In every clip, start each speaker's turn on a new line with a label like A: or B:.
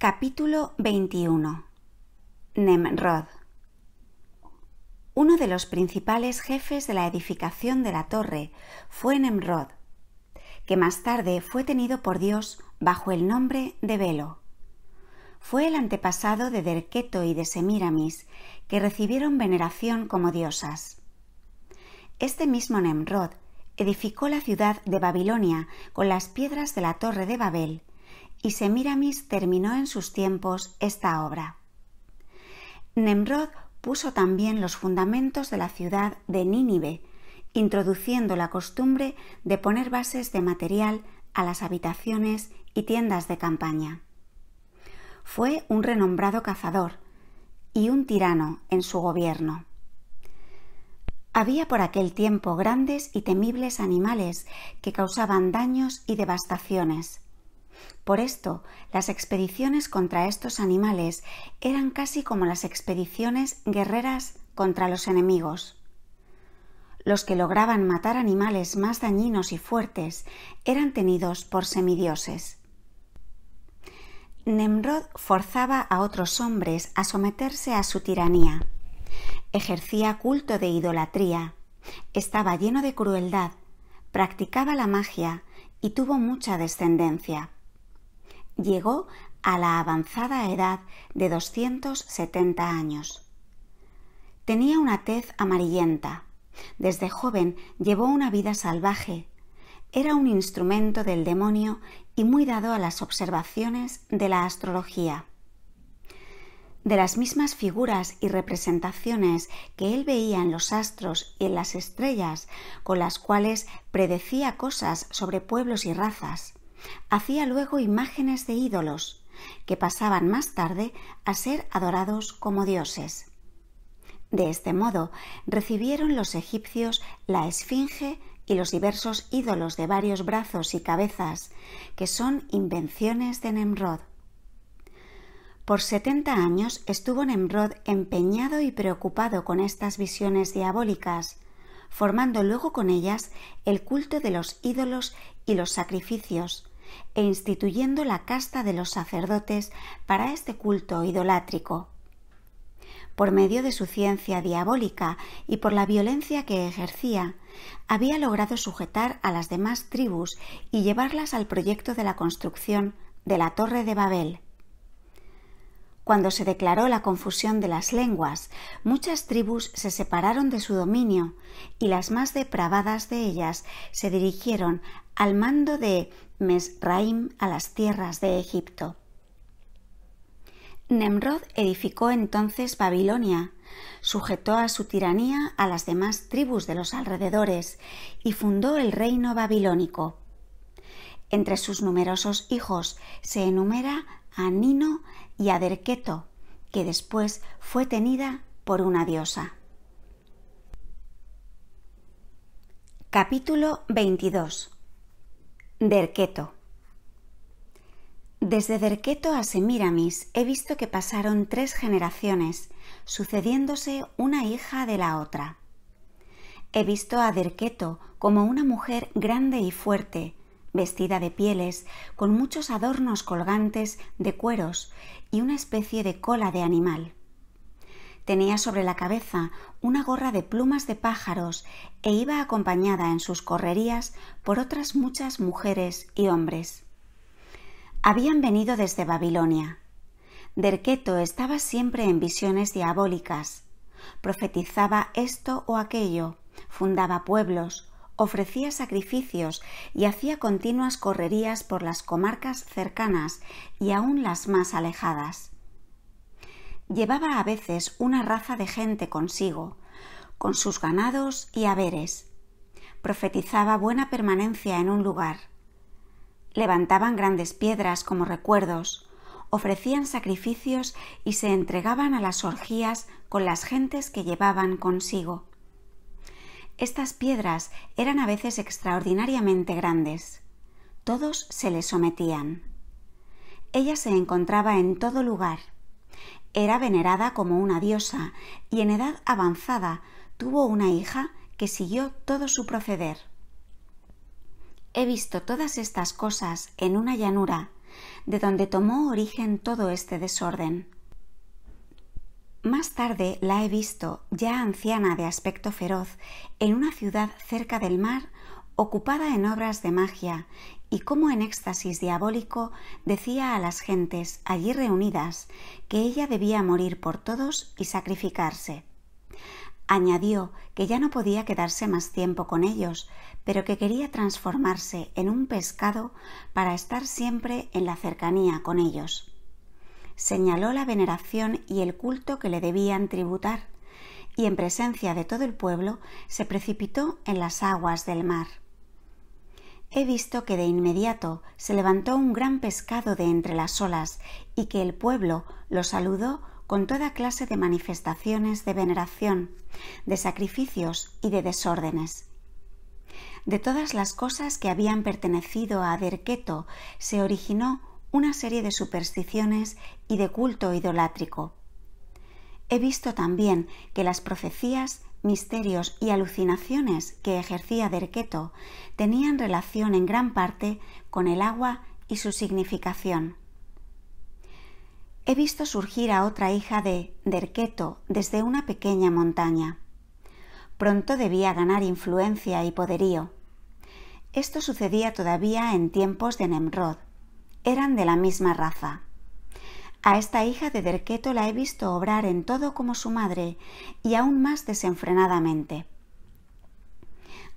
A: Capítulo 21. Nemrod. Uno de los principales jefes de la edificación de la torre fue Nemrod, que más tarde fue tenido por Dios bajo el nombre de Belo. Fue el antepasado de Derketo y de Semíramis, que recibieron veneración como diosas. Este mismo Nemrod edificó la ciudad de Babilonia con las piedras de la torre de Babel, y Semíramis terminó en sus tiempos esta obra. Nemrod puso también los fundamentos de la ciudad de Nínive, introduciendo la costumbre de poner bases de material a las habitaciones y tiendas de campaña. Fue un renombrado cazador y un tirano en su gobierno. Había por aquel tiempo grandes y temibles animales que causaban daños y devastaciones. Por esto, las expediciones contra estos animales eran casi como las expediciones guerreras contra los enemigos. Los que lograban matar animales más dañinos y fuertes eran tenidos por semidioses. Nemrod forzaba a otros hombres a someterse a su tiranía. Ejercía culto de idolatría, estaba lleno de crueldad, practicaba la magia y tuvo mucha descendencia. Llegó a la avanzada edad de 270 años. Tenía una tez amarillenta. Desde joven llevó una vida salvaje. Era un instrumento del demonio y muy dado a las observaciones de la astrología. De las mismas figuras y representaciones que él veía en los astros y en las estrellas, con las cuales predecía cosas sobre pueblos y razas, hacía luego imágenes de ídolos, que pasaban más tarde a ser adorados como dioses. De este modo recibieron los egipcios la esfinge y los diversos ídolos de varios brazos y cabezas, que son invenciones de Nemrod. Por 70 años estuvo Nemrod empeñado y preocupado con estas visiones diabólicas, formando luego con ellas el culto de los ídolos y los sacrificios, e instituyendo la casta de los sacerdotes para este culto idolátrico. Por medio de su ciencia diabólica y por la violencia que ejercía, había logrado sujetar a las demás tribus y llevarlas al proyecto de la construcción de la Torre de Babel. Cuando se declaró la confusión de las lenguas, muchas tribus se separaron de su dominio y las más depravadas de ellas se dirigieron al mando de Mesraim a las tierras de Egipto. Nemrod edificó entonces Babilonia, sujetó a su tiranía a las demás tribus de los alrededores y fundó el reino babilónico. Entre sus numerosos hijos se enumera a Nino y a Derketo, que después fue tenida por una diosa. Capítulo 22. Derketo. Desde Derketo a Semíramis he visto que pasaron 3 generaciones, sucediéndose una hija de la otra. He visto a Derketo como una mujer grande y fuerte, vestida de pieles, con muchos adornos colgantes de cueros y una especie de cola de animal. Tenía sobre la cabeza una gorra de plumas de pájaros e iba acompañada en sus correrías por otras muchas mujeres y hombres. Habían venido desde Babilonia. Derketo estaba siempre en visiones diabólicas. Profetizaba esto o aquello, fundaba pueblos, ofrecía sacrificios y hacía continuas correrías por las comarcas cercanas y aún las más alejadas. Llevaba a veces una raza de gente consigo, con sus ganados y haberes. Profetizaba buena permanencia en un lugar. Levantaban grandes piedras como recuerdos, ofrecían sacrificios y se entregaban a las orgías con las gentes que llevaban consigo. Estas piedras eran a veces extraordinariamente grandes. Todos se le sometían. Ella se encontraba en todo lugar. Era venerada como una diosa y en edad avanzada tuvo una hija que siguió todo su proceder. He visto todas estas cosas en una llanura, de donde tomó origen todo este desorden. Más tarde la he visto, ya anciana de aspecto feroz, en una ciudad cerca del mar, ocupada en obras de magia, y como en éxtasis diabólico decía a las gentes allí reunidas que ella debía morir por todos y sacrificarse. Añadió que ya no podía quedarse más tiempo con ellos, pero que quería transformarse en un pescado para estar siempre en la cercanía con ellos. Señaló la veneración y el culto que le debían tributar, y en presencia de todo el pueblo se precipitó en las aguas del mar. He visto que de inmediato se levantó un gran pescado de entre las olas y que el pueblo lo saludó con toda clase de manifestaciones de veneración, de sacrificios y de desórdenes. De todas las cosas que habían pertenecido a Derketo se originó una serie de supersticiones y de culto idolátrico. He visto también que las profecías, misterios y alucinaciones que ejercía Derketo tenían relación en gran parte con el agua y su significación. He visto surgir a otra hija de Derketo desde una pequeña montaña. Pronto debía ganar influencia y poderío. Esto sucedía todavía en tiempos de Nemrod. Eran de la misma raza. A esta hija de Derketo la he visto obrar en todo como su madre y aún más desenfrenadamente.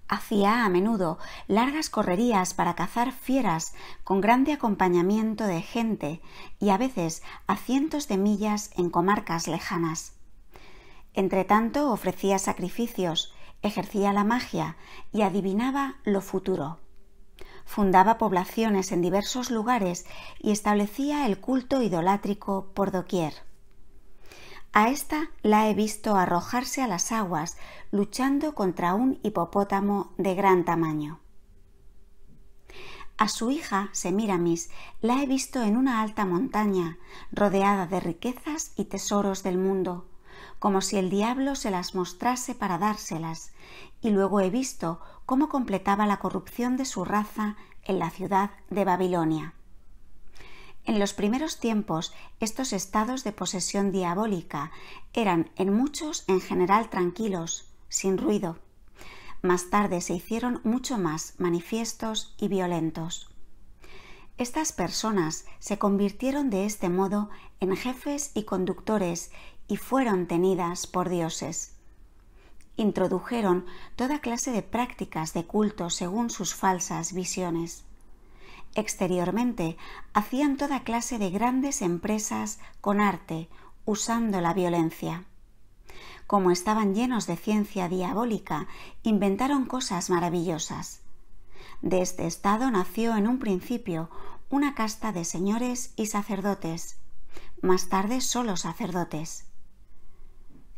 A: Hacía a menudo largas correrías para cazar fieras con grande acompañamiento de gente y a veces a cientos de millas en comarcas lejanas. Entretanto ofrecía sacrificios, ejercía la magia y adivinaba lo futuro. Fundaba poblaciones en diversos lugares y establecía el culto idolátrico por doquier. A esta la he visto arrojarse a las aguas, luchando contra un hipopótamo de gran tamaño. A su hija, Semiramis, la he visto en una alta montaña, rodeada de riquezas y tesoros del mundo, como si el diablo se las mostrase para dárselas, y luego he visto cómo completaba la corrupción de su raza en la ciudad de Babilonia. En los primeros tiempos, estos estados de posesión diabólica eran en muchos en general tranquilos, sin ruido. Más tarde se hicieron mucho más manifiestos y violentos. Estas personas se convirtieron de este modo en jefes y conductores y fueron tenidas por dioses. Introdujeron toda clase de prácticas de culto según sus falsas visiones. Exteriormente hacían toda clase de grandes empresas con arte, usando la violencia. Como estaban llenos de ciencia diabólica, inventaron cosas maravillosas. De este estado nació en un principio una casta de señores y sacerdotes, más tarde solo sacerdotes.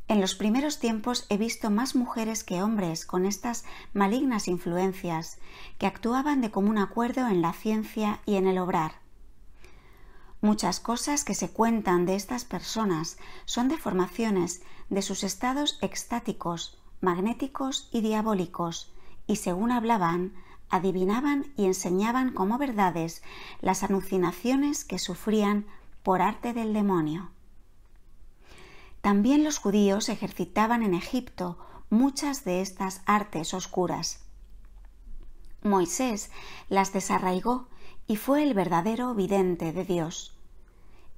A: En los primeros tiempos he visto más mujeres que hombres con estas malignas influencias que actuaban de común acuerdo en la ciencia y en el obrar. Muchas cosas que se cuentan de estas personas son deformaciones de sus estados extáticos, magnéticos y diabólicos, y según hablaban, adivinaban y enseñaban como verdades las alucinaciones que sufrían por arte del demonio. También los judíos ejercitaban en Egipto muchas de estas artes oscuras. Moisés las desarraigó y fue el verdadero vidente de Dios.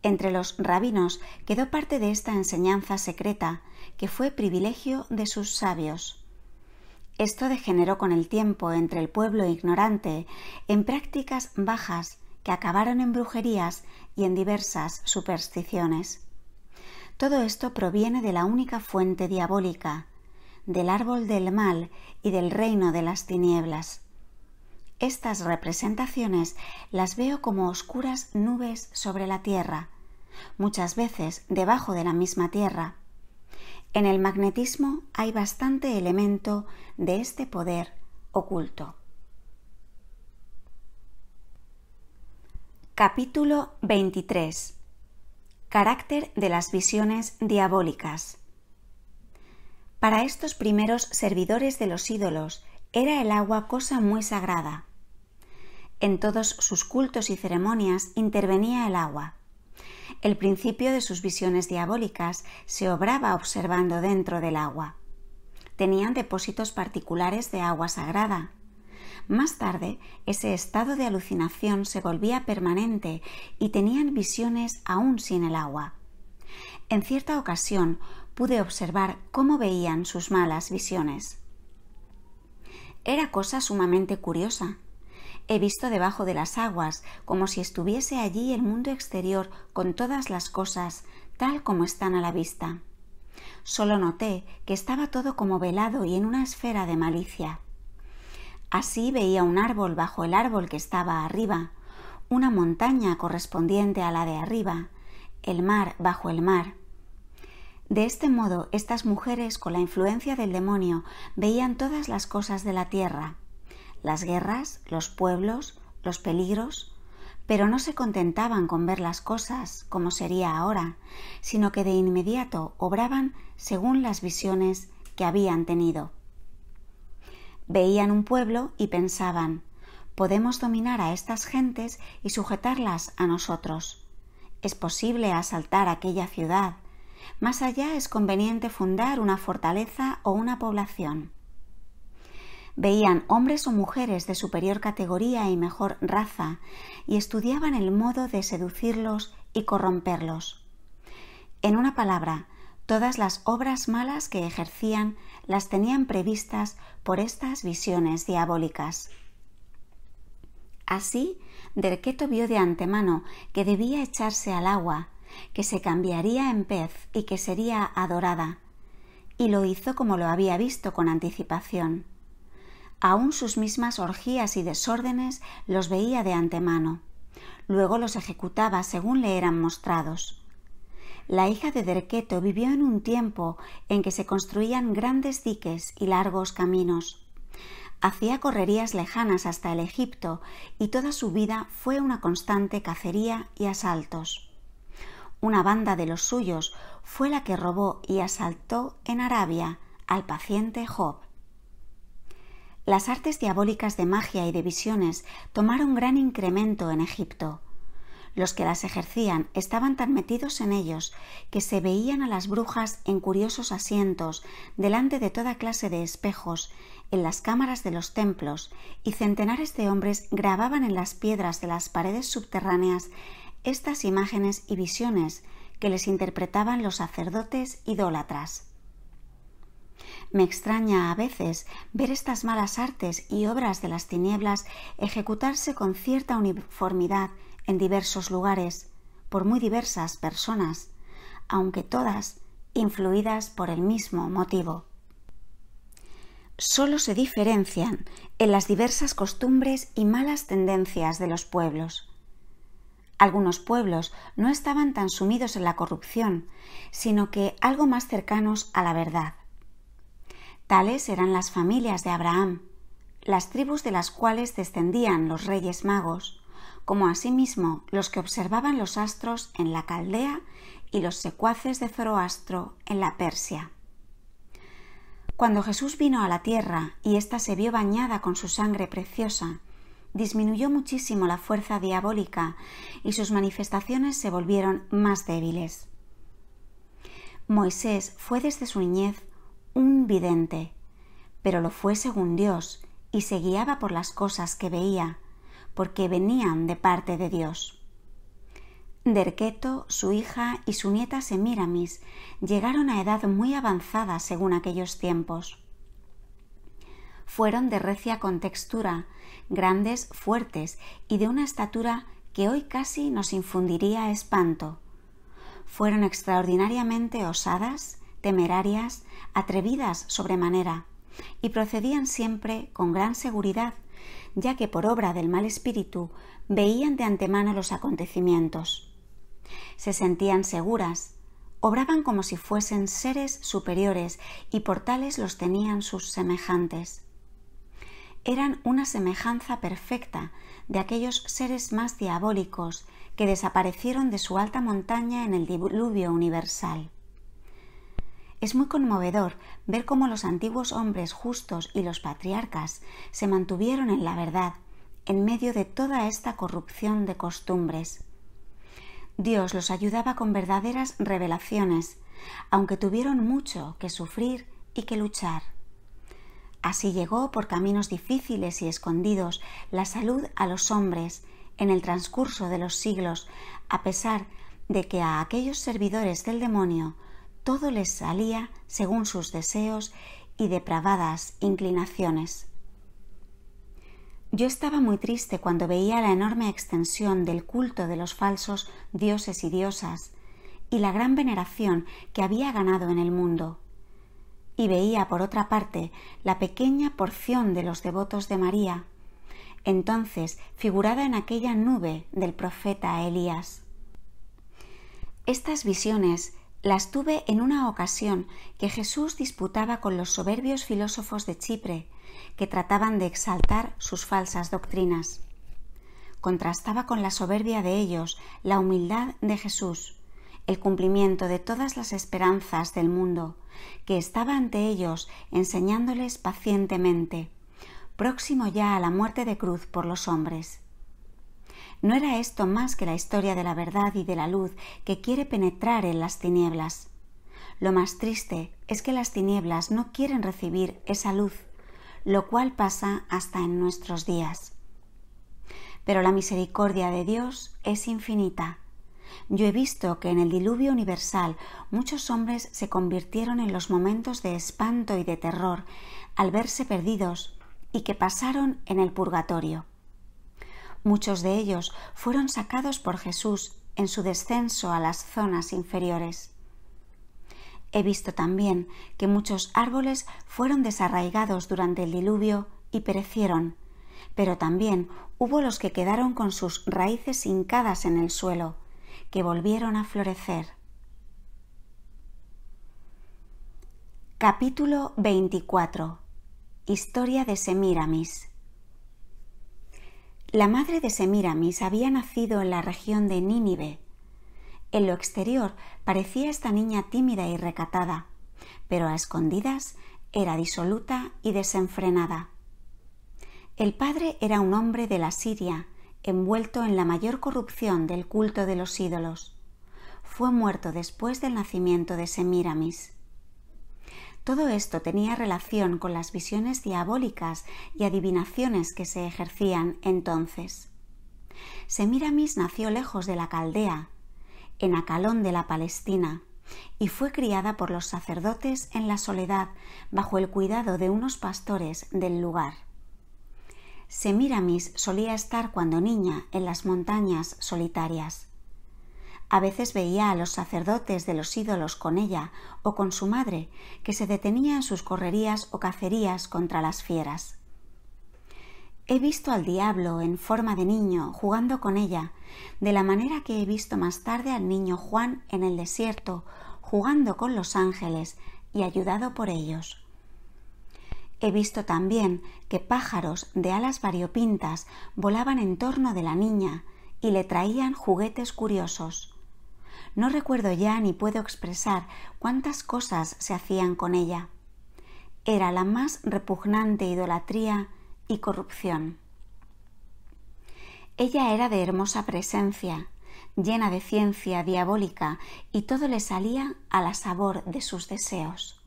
A: Entre los rabinos quedó parte de esta enseñanza secreta que fue privilegio de sus sabios. Esto degeneró con el tiempo entre el pueblo ignorante en prácticas bajas que acabaron en brujerías y en diversas supersticiones. Todo esto proviene de la única fuente diabólica, del árbol del mal y del reino de las tinieblas. Estas representaciones las veo como oscuras nubes sobre la tierra, muchas veces debajo de la misma tierra. En el magnetismo hay bastante elemento de este poder oculto. Capítulo 23. Carácter de las visiones diabólicas. Para estos primeros servidores de los ídolos era el agua cosa muy sagrada. En todos sus cultos y ceremonias intervenía el agua. El principio de sus visiones diabólicas se obraba observando dentro del agua. Tenían depósitos particulares de agua sagrada. Más tarde, ese estado de alucinación se volvía permanente y tenían visiones aún sin el agua. En cierta ocasión pude observar cómo veían sus malas visiones. Era cosa sumamente curiosa. He visto debajo de las aguas como si estuviese allí el mundo exterior con todas las cosas tal como están a la vista. Solo noté que estaba todo como velado y en una esfera de malicia. Así veía un árbol bajo el árbol que estaba arriba, una montaña correspondiente a la de arriba, el mar bajo el mar. De este modo, estas mujeres, con la influencia del demonio, veían todas las cosas de la tierra, las guerras, los pueblos, los peligros, pero no se contentaban con ver las cosas como sería ahora, sino que de inmediato obraban según las visiones que habían tenido. Veían un pueblo y pensaban: podemos dominar a estas gentes y sujetarlas a nosotros. Es posible asaltar aquella ciudad. Más allá es conveniente fundar una fortaleza o una población. Veían hombres o mujeres de superior categoría y mejor raza y estudiaban el modo de seducirlos y corromperlos. En una palabra, todas las obras malas que ejercían las tenían previstas por estas visiones diabólicas. Así, Derketo vio de antemano que debía echarse al agua, que se cambiaría en pez y que sería adorada, y lo hizo como lo había visto con anticipación. Aún sus mismas orgías y desórdenes los veía de antemano. Luego los ejecutaba según le eran mostrados. La hija de Derketo vivió en un tiempo en que se construían grandes diques y largos caminos. Hacía correrías lejanas hasta el Egipto y toda su vida fue una constante cacería y asaltos. Una banda de los suyos fue la que robó y asaltó en Arabia al paciente Job. Las artes diabólicas de magia y de visiones tomaron gran incremento en Egipto. Los que las ejercían estaban tan metidos en ellos que se veían a las brujas en curiosos asientos, delante de toda clase de espejos, en las cámaras de los templos, y centenares de hombres grababan en las piedras de las paredes subterráneas estas imágenes y visiones que les interpretaban los sacerdotes idólatras. Me extraña a veces ver estas malas artes y obras de las tinieblas ejecutarse con cierta uniformidad en diversos lugares, por muy diversas personas, aunque todas influidas por el mismo motivo. Solo se diferencian en las diversas costumbres y malas tendencias de los pueblos. Algunos pueblos no estaban tan sumidos en la corrupción, sino que algo más cercanos a la verdad. Tales eran las familias de Abraham, las tribus de las cuales descendían los reyes magos, como asimismo los que observaban los astros en la Caldea y los secuaces de Zoroastro en la Persia. Cuando Jesús vino a la tierra y ésta se vio bañada con su sangre preciosa, disminuyó muchísimo la fuerza diabólica y sus manifestaciones se volvieron más débiles. Moisés fue desde su niñez un vidente, pero lo fue según Dios y se guiaba por las cosas que veía, porque venían de parte de Dios. Derketo, su hija y su nieta Semíramis llegaron a edad muy avanzada según aquellos tiempos. Fueron de recia contextura, grandes, fuertes y de una estatura que hoy casi nos infundiría espanto. Fueron extraordinariamente osadas, temerarias, atrevidas sobremanera, y procedían siempre con gran seguridad, ya que por obra del mal espíritu veían de antemano los acontecimientos. Se sentían seguras, obraban como si fuesen seres superiores y por tales los tenían sus semejantes. Eran una semejanza perfecta de aquellos seres más diabólicos que desaparecieron de su alta montaña en el diluvio universal. Es muy conmovedor ver cómo los antiguos hombres justos y los patriarcas se mantuvieron en la verdad en medio de toda esta corrupción de costumbres. Dios los ayudaba con verdaderas revelaciones, aunque tuvieron mucho que sufrir y que luchar. Así llegó por caminos difíciles y escondidos la salud a los hombres en el transcurso de los siglos, a pesar de que a aquellos servidores del demonio todo les salía según sus deseos y depravadas inclinaciones. Yo estaba muy triste cuando veía la enorme extensión del culto de los falsos dioses y diosas y la gran veneración que había ganado en el mundo. Y veía, por otra parte, la pequeña porción de los devotos de María, entonces figurada en aquella nube del profeta Elías. Estas visiones las tuve en una ocasión que Jesús disputaba con los soberbios filósofos de Chipre, que trataban de exaltar sus falsas doctrinas. Contrastaba con la soberbia de ellos la humildad de Jesús, el cumplimiento de todas las esperanzas del mundo, que estaba ante ellos enseñándoles pacientemente, próximo ya a la muerte de cruz por los hombres. ¿No era esto más que la historia de la verdad y de la luz que quiere penetrar en las tinieblas? Lo más triste es que las tinieblas no quieren recibir esa luz, lo cual pasa hasta en nuestros días. Pero la misericordia de Dios es infinita. Yo he visto que en el diluvio universal muchos hombres se convirtieron en los momentos de espanto y de terror al verse perdidos y que pasaron en el purgatorio. Muchos de ellos fueron sacados por Jesús en su descenso a las zonas inferiores. He visto también que muchos árboles fueron desarraigados durante el diluvio y perecieron, pero también hubo los que quedaron con sus raíces hincadas en el suelo, que volvieron a florecer. Capítulo 24. Historia de Semíramis. La madre de Semíramis había nacido en la región de Nínive. En lo exterior parecía esta niña tímida y recatada, pero a escondidas era disoluta y desenfrenada. El padre era un hombre de la Siria, envuelto en la mayor corrupción del culto de los ídolos. Fue muerto después del nacimiento de Semíramis. Todo esto tenía relación con las visiones diabólicas y adivinaciones que se ejercían entonces. Semíramis nació lejos de la Caldea, en Acalón de la Palestina, y fue criada por los sacerdotes en la soledad bajo el cuidado de unos pastores del lugar. Semíramis solía estar cuando niña en las montañas solitarias. A veces veía a los sacerdotes de los ídolos con ella o con su madre, que se detenía en sus correrías o cacerías contra las fieras. He visto al diablo en forma de niño jugando con ella, de la manera que he visto más tarde al niño Juan en el desierto, jugando con los ángeles y ayudado por ellos. He visto también que pájaros de alas variopintas volaban en torno de la niña y le traían juguetes curiosos. No recuerdo ya ni puedo expresar cuántas cosas se hacían con ella. Era la más repugnante idolatría y corrupción. Ella era de hermosa presencia, llena de ciencia diabólica, y todo le salía a la sabor de sus deseos.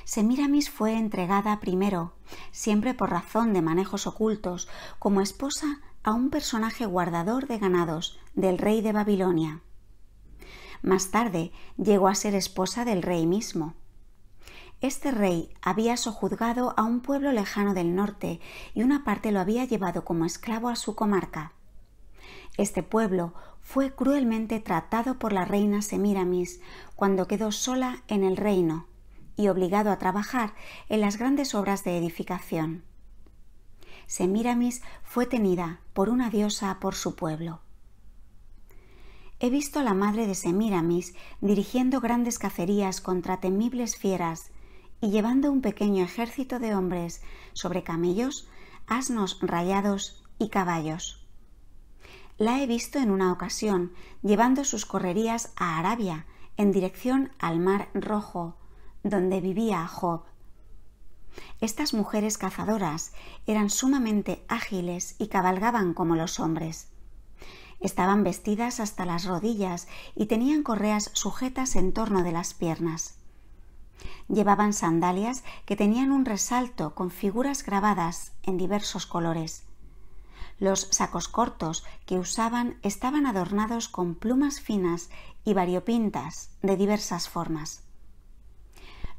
A: Semíramis fue entregada primero, siempre por razón de manejos ocultos, como esposa a un personaje guardador de ganados del rey de Babilonia. Más tarde llegó a ser esposa del rey mismo. Este rey había sojuzgado a un pueblo lejano del norte y una parte lo había llevado como esclavo a su comarca. Este pueblo fue cruelmente tratado por la reina Semíramis cuando quedó sola en el reino y obligado a trabajar en las grandes obras de edificación. Semíramis fue tenida por una diosa por su pueblo. He visto a la madre de Semíramis dirigiendo grandes cacerías contra temibles fieras y llevando un pequeño ejército de hombres sobre camellos, asnos rayados y caballos. La he visto en una ocasión llevando sus correrías a Arabia en dirección al Mar Rojo, donde vivía Job. Estas mujeres cazadoras eran sumamente ágiles y cabalgaban como los hombres. Estaban vestidas hasta las rodillas y tenían correas sujetas en torno de las piernas. Llevaban sandalias que tenían un resalto con figuras grabadas en diversos colores. Los sacos cortos que usaban estaban adornados con plumas finas y variopintas de diversas formas.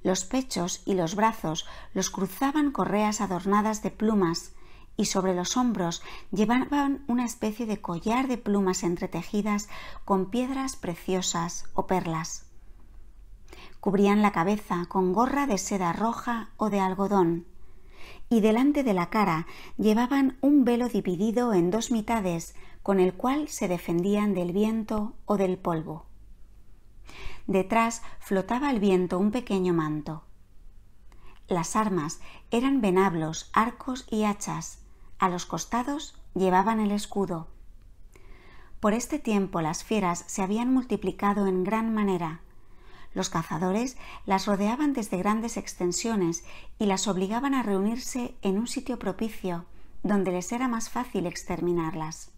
A: Los pechos y los brazos los cruzaban correas adornadas de plumas y sobre los hombros llevaban una especie de collar de plumas entretejidas con piedras preciosas o perlas. Cubrían la cabeza con gorra de seda roja o de algodón y delante de la cara llevaban un velo dividido en dos mitades con el cual se defendían del viento o del polvo. Detrás flotaba al viento un pequeño manto. Las armas eran venablos, arcos y hachas. A los costados llevaban el escudo. Por este tiempo las fieras se habían multiplicado en gran manera. Los cazadores las rodeaban desde grandes extensiones y las obligaban a reunirse en un sitio propicio, donde les era más fácil exterminarlas.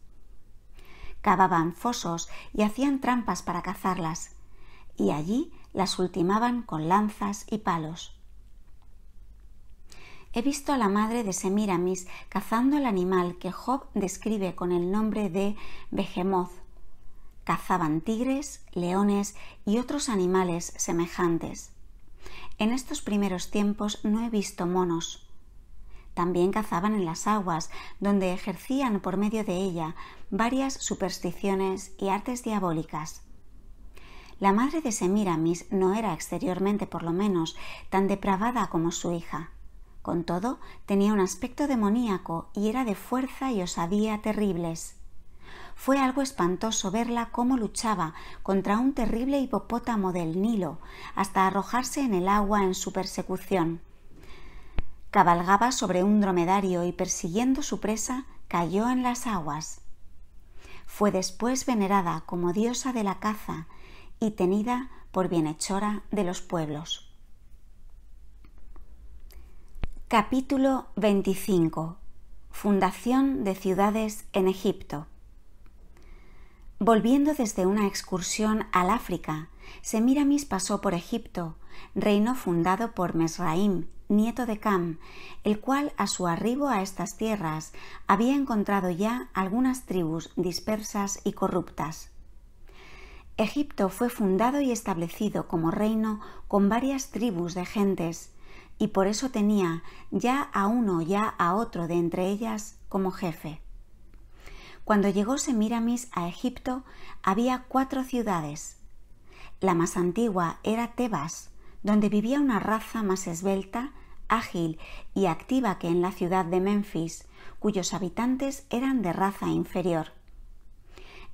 A: Cavaban fosos y hacían trampas para cazarlas, y allí las ultimaban con lanzas y palos. He visto a la madre de Semíramis cazando el animal que Job describe con el nombre de Behemoth. Cazaban tigres, leones y otros animales semejantes. En estos primeros tiempos no he visto monos. También cazaban en las aguas, donde ejercían por medio de ella varias supersticiones y artes diabólicas. La madre de Semíramis no era exteriormente, por lo menos, tan depravada como su hija. Con todo, tenía un aspecto demoníaco y era de fuerza y osadía terribles. Fue algo espantoso verla cómo luchaba contra un terrible hipopótamo del Nilo hasta arrojarse en el agua en su persecución. Cabalgaba sobre un dromedario y persiguiendo su presa cayó en las aguas. Fue después venerada como diosa de la caza y tenida por bienhechora de los pueblos. Capítulo 25. Fundación de ciudades en Egipto. Volviendo desde una excursión al África, Semíramis pasó por Egipto, reino fundado por Mesraim, nieto de Cam, el cual a su arribo a estas tierras había encontrado ya algunas tribus dispersas y corruptas. Egipto fue fundado y establecido como reino con varias tribus de gentes, y por eso tenía ya a uno ya a otro de entre ellas como jefe. Cuando llegó Semíramis a Egipto había 4 ciudades. La más antigua era Tebas, donde vivía una raza más esbelta, ágil y activa que en la ciudad de Menfis, cuyos habitantes eran de raza inferior.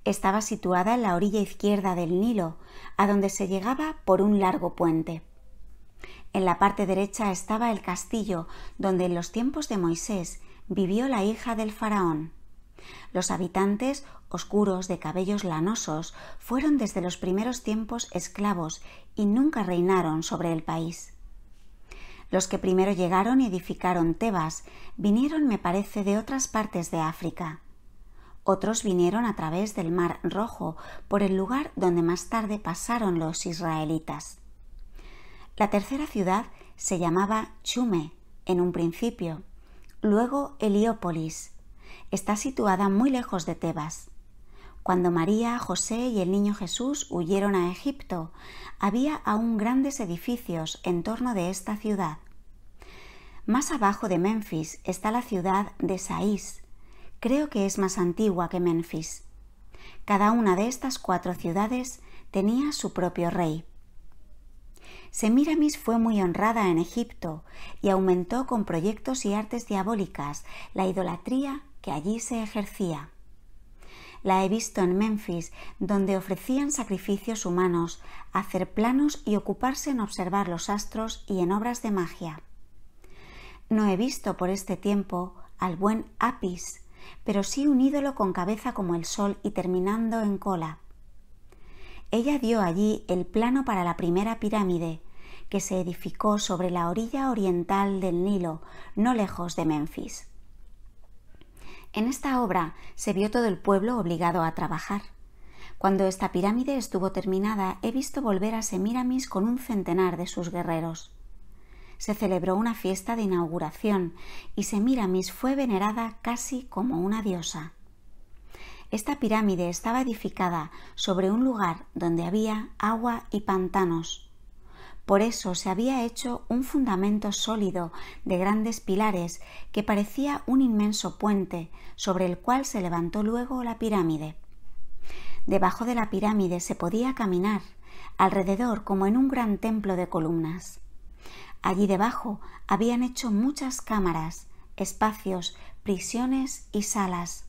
A: Estaba situada en la orilla izquierda del Nilo, a donde se llegaba por un largo puente. En la parte derecha estaba el castillo donde en los tiempos de Moisés vivió la hija del faraón. Los habitantes, oscuros de cabellos lanosos, fueron desde los primeros tiempos esclavos y nunca reinaron sobre el país. Los que primero llegaron y edificaron Tebas vinieron, me parece, de otras partes de África. Otros vinieron a través del Mar Rojo, por el lugar donde más tarde pasaron los israelitas. La tercera ciudad se llamaba Chume en un principio, luego Heliópolis. Está situada muy lejos de Tebas. Cuando María, José y el niño Jesús huyeron a Egipto, había aún grandes edificios en torno de esta ciudad. Más abajo de Menfis está la ciudad de Saís. Creo que es más antigua que Menfis. Cada una de estas 4 ciudades tenía su propio rey. Semíramis fue muy honrada en Egipto y aumentó con proyectos y artes diabólicas la idolatría que allí se ejercía. La he visto en Menfis, donde ofrecían sacrificios humanos, hacer planos y ocuparse en observar los astros y en obras de magia. No he visto por este tiempo al buen Apis, pero sí un ídolo con cabeza como el sol y terminando en cola. Ella dio allí el plano para la primera pirámide, que se edificó sobre la orilla oriental del Nilo, no lejos de Menfis. En esta obra se vio todo el pueblo obligado a trabajar. Cuando esta pirámide estuvo terminada, he visto volver a Semíramis con 100 de sus guerreros. Se celebró una fiesta de inauguración y Semíramis fue venerada casi como una diosa. Esta pirámide estaba edificada sobre un lugar donde había agua y pantanos. Por eso se había hecho un fundamento sólido de grandes pilares que parecía un inmenso puente sobre el cual se levantó luego la pirámide. Debajo de la pirámide se podía caminar, alrededor como en un gran templo de columnas. Allí debajo habían hecho muchas cámaras, espacios, prisiones y salas.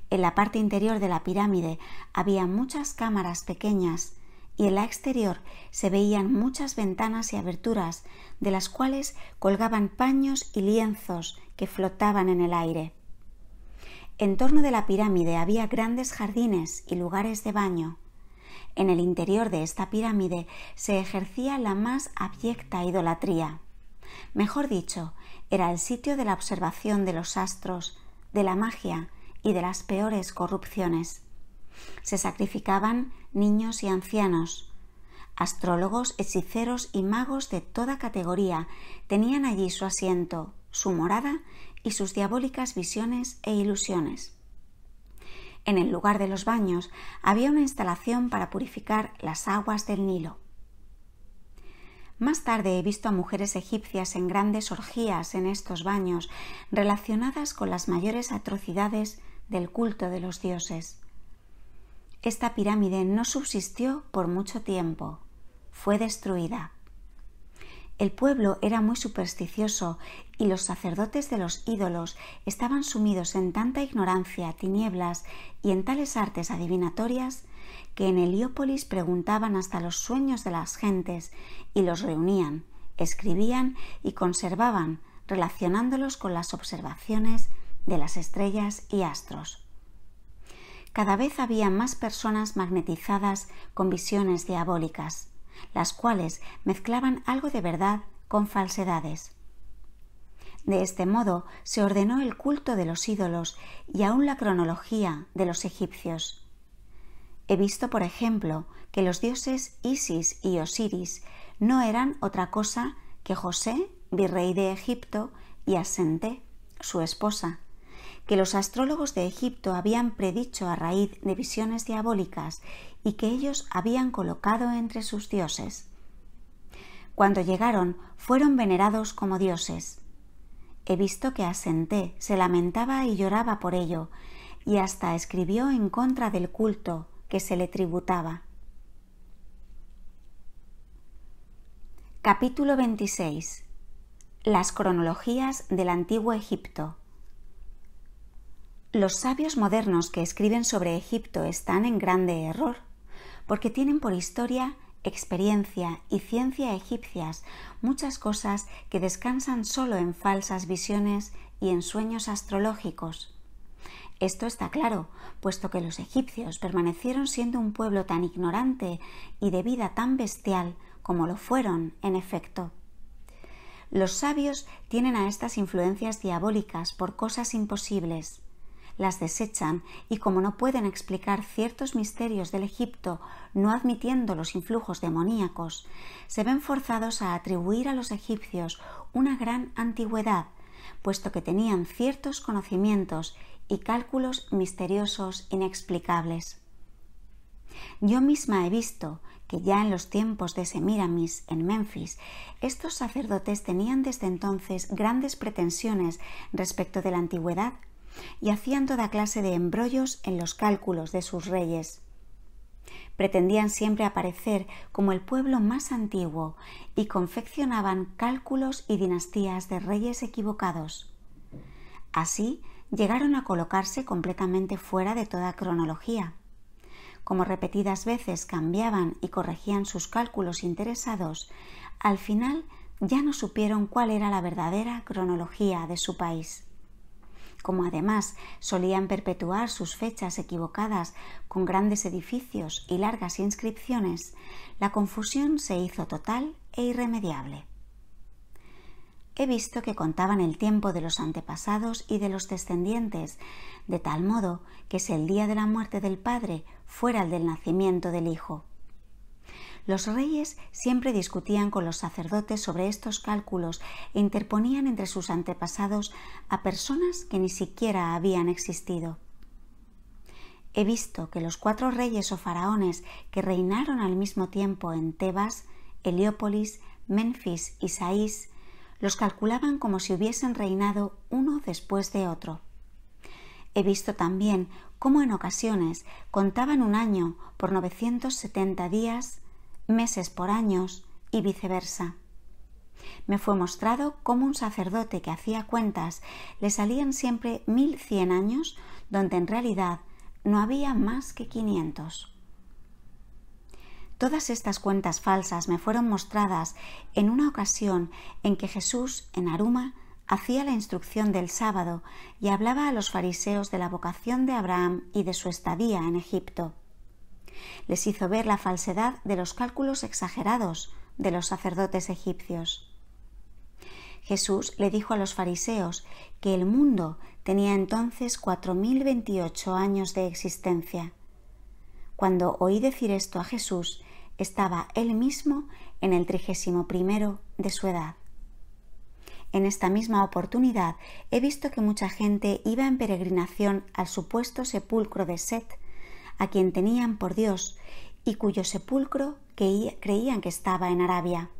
A: En la parte interior de la pirámide había muchas cámaras pequeñas y en la exterior se veían muchas ventanas y aberturas de las cuales colgaban paños y lienzos que flotaban en el aire. En torno de la pirámide había grandes jardines y lugares de baño. En el interior de esta pirámide se ejercía la más abyecta idolatría. Mejor dicho, era el sitio de la observación de los astros, de la magia y de las peores corrupciones. Se sacrificaban niños y ancianos. Astrólogos, hechiceros y magos de toda categoría tenían allí su asiento, su morada y sus diabólicas visiones e ilusiones. En el lugar de los baños había una instalación para purificar las aguas del Nilo. Más tarde he visto a mujeres egipcias en grandes orgías en estos baños, relacionadas con las mayores atrocidades del culto de los dioses. Esta pirámide no subsistió por mucho tiempo. Fue destruida. El pueblo era muy supersticioso y los sacerdotes de los ídolos estaban sumidos en tanta ignorancia, tinieblas y en tales artes adivinatorias que en Heliópolis preguntaban hasta los sueños de las gentes y los reunían, escribían y conservaban, relacionándolos con las observaciones de las estrellas y astros. Cada vez había más personas magnetizadas con visiones diabólicas, las cuales mezclaban algo de verdad con falsedades. De este modo se ordenó el culto de los ídolos y aún la cronología de los egipcios. He visto, por ejemplo, que los dioses Isis y Osiris no eran otra cosa que José, virrey de Egipto, y Asenté, su esposa, que los astrólogos de Egipto habían predicho a raíz de visiones diabólicas y que ellos habían colocado entre sus dioses. Cuando llegaron, fueron venerados como dioses. He visto que Asenté se lamentaba y lloraba por ello, y hasta escribió en contra del culto que se le tributaba. Capítulo 26. Las cronologías del Antiguo Egipto. Los sabios modernos que escriben sobre Egipto están en grande error, porque tienen por historia, experiencia y ciencia egipcias muchas cosas que descansan solo en falsas visiones y en sueños astrológicos. Esto está claro, puesto que los egipcios permanecieron siendo un pueblo tan ignorante y de vida tan bestial como lo fueron, en efecto. Los sabios tienen a estas influencias diabólicas por cosas imposibles. Las desechan y como no pueden explicar ciertos misterios del Egipto no admitiendo los influjos demoníacos, se ven forzados a atribuir a los egipcios una gran antigüedad, puesto que tenían ciertos conocimientos y cálculos misteriosos inexplicables. Yo misma he visto que ya en los tiempos de Semíramis en Menfis, estos sacerdotes tenían desde entonces grandes pretensiones respecto de la antigüedad y hacían toda clase de embrollos en los cálculos de sus reyes. Pretendían siempre aparecer como el pueblo más antiguo y confeccionaban cálculos y dinastías de reyes equivocados. Así llegaron a colocarse completamente fuera de toda cronología. Como repetidas veces cambiaban y corregían sus cálculos interesados, al final ya no supieron cuál era la verdadera cronología de su país. Como además solían perpetuar sus fechas equivocadas con grandes edificios y largas inscripciones, la confusión se hizo total e irremediable. He visto que contaban el tiempo de los antepasados y de los descendientes, de tal modo que si el día de la muerte del padre fuera el del nacimiento del hijo. Los reyes siempre discutían con los sacerdotes sobre estos cálculos e interponían entre sus antepasados a personas que ni siquiera habían existido. He visto que los 4 reyes o faraones que reinaron al mismo tiempo en Tebas, Heliópolis, Menfis y Saís los calculaban como si hubiesen reinado uno después de otro. He visto también cómo en ocasiones contaban un año por 970 días, meses por años y viceversa. Me fue mostrado cómo un sacerdote que hacía cuentas le salían siempre 1100 años, donde en realidad no había más que 500. Todas estas cuentas falsas me fueron mostradas en una ocasión en que Jesús, en Aruma, hacía la instrucción del sábado y hablaba a los fariseos de la vocación de Abraham y de su estadía en Egipto. Les hizo ver la falsedad de los cálculos exagerados de los sacerdotes egipcios. Jesús le dijo a los fariseos que el mundo tenía entonces 4028 años de existencia. Cuando oí decir esto a Jesús, estaba él mismo en el 31º de su edad. En esta misma oportunidad he visto que mucha gente iba en peregrinación al supuesto sepulcro de Set, a quien tenían por Dios y cuyo sepulcro creían que estaba en Arabia.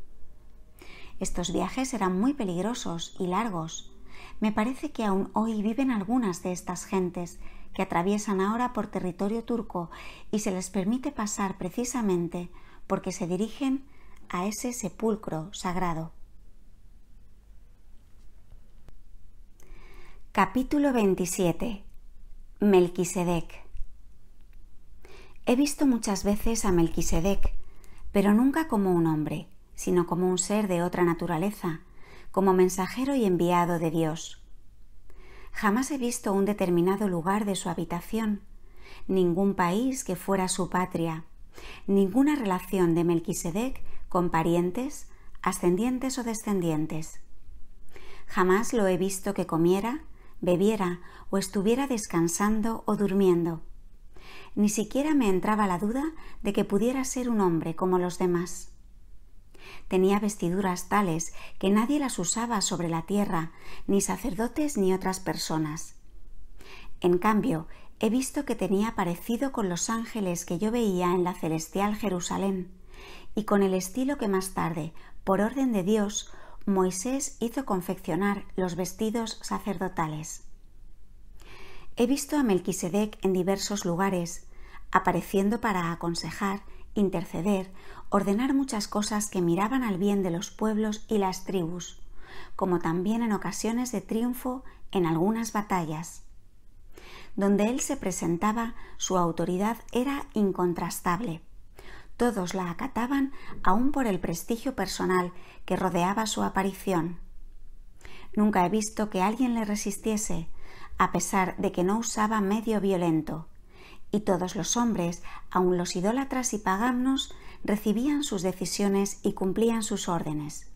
A: Estos viajes eran muy peligrosos y largos. Me parece que aún hoy viven algunas de estas gentes que atraviesan ahora por territorio turco y se les permite pasar precisamente porque se dirigen a ese sepulcro sagrado. Capítulo 27. Melquisedec. He visto muchas veces a Melquisedec, pero nunca como un hombre, sino como un ser de otra naturaleza, como mensajero y enviado de Dios. Jamás he visto un determinado lugar de su habitación, ningún país que fuera su patria, ninguna relación de Melquisedec con parientes, ascendientes o descendientes. Jamás lo he visto que comiera, bebiera o estuviera descansando o durmiendo. Ni siquiera me entraba la duda de que pudiera ser un hombre como los demás. Tenía vestiduras tales que nadie las usaba sobre la tierra, ni sacerdotes ni otras personas. En cambio, he visto que tenía parecido con los ángeles que yo veía en la celestial Jerusalén, y con el estilo que más tarde, por orden de Dios, Moisés hizo confeccionar los vestidos sacerdotales. He visto a Melquisedec en diversos lugares, apareciendo para aconsejar, interceder, ordenar muchas cosas que miraban al bien de los pueblos y las tribus, como también en ocasiones de triunfo en algunas batallas. Donde él se presentaba, su autoridad era incontrastable. Todos la acataban aún por el prestigio personal que rodeaba su aparición. Nunca he visto que alguien le resistiese, a pesar de que no usaba medio violento, y todos los hombres, aun los idólatras y paganos, recibían sus decisiones y cumplían sus órdenes.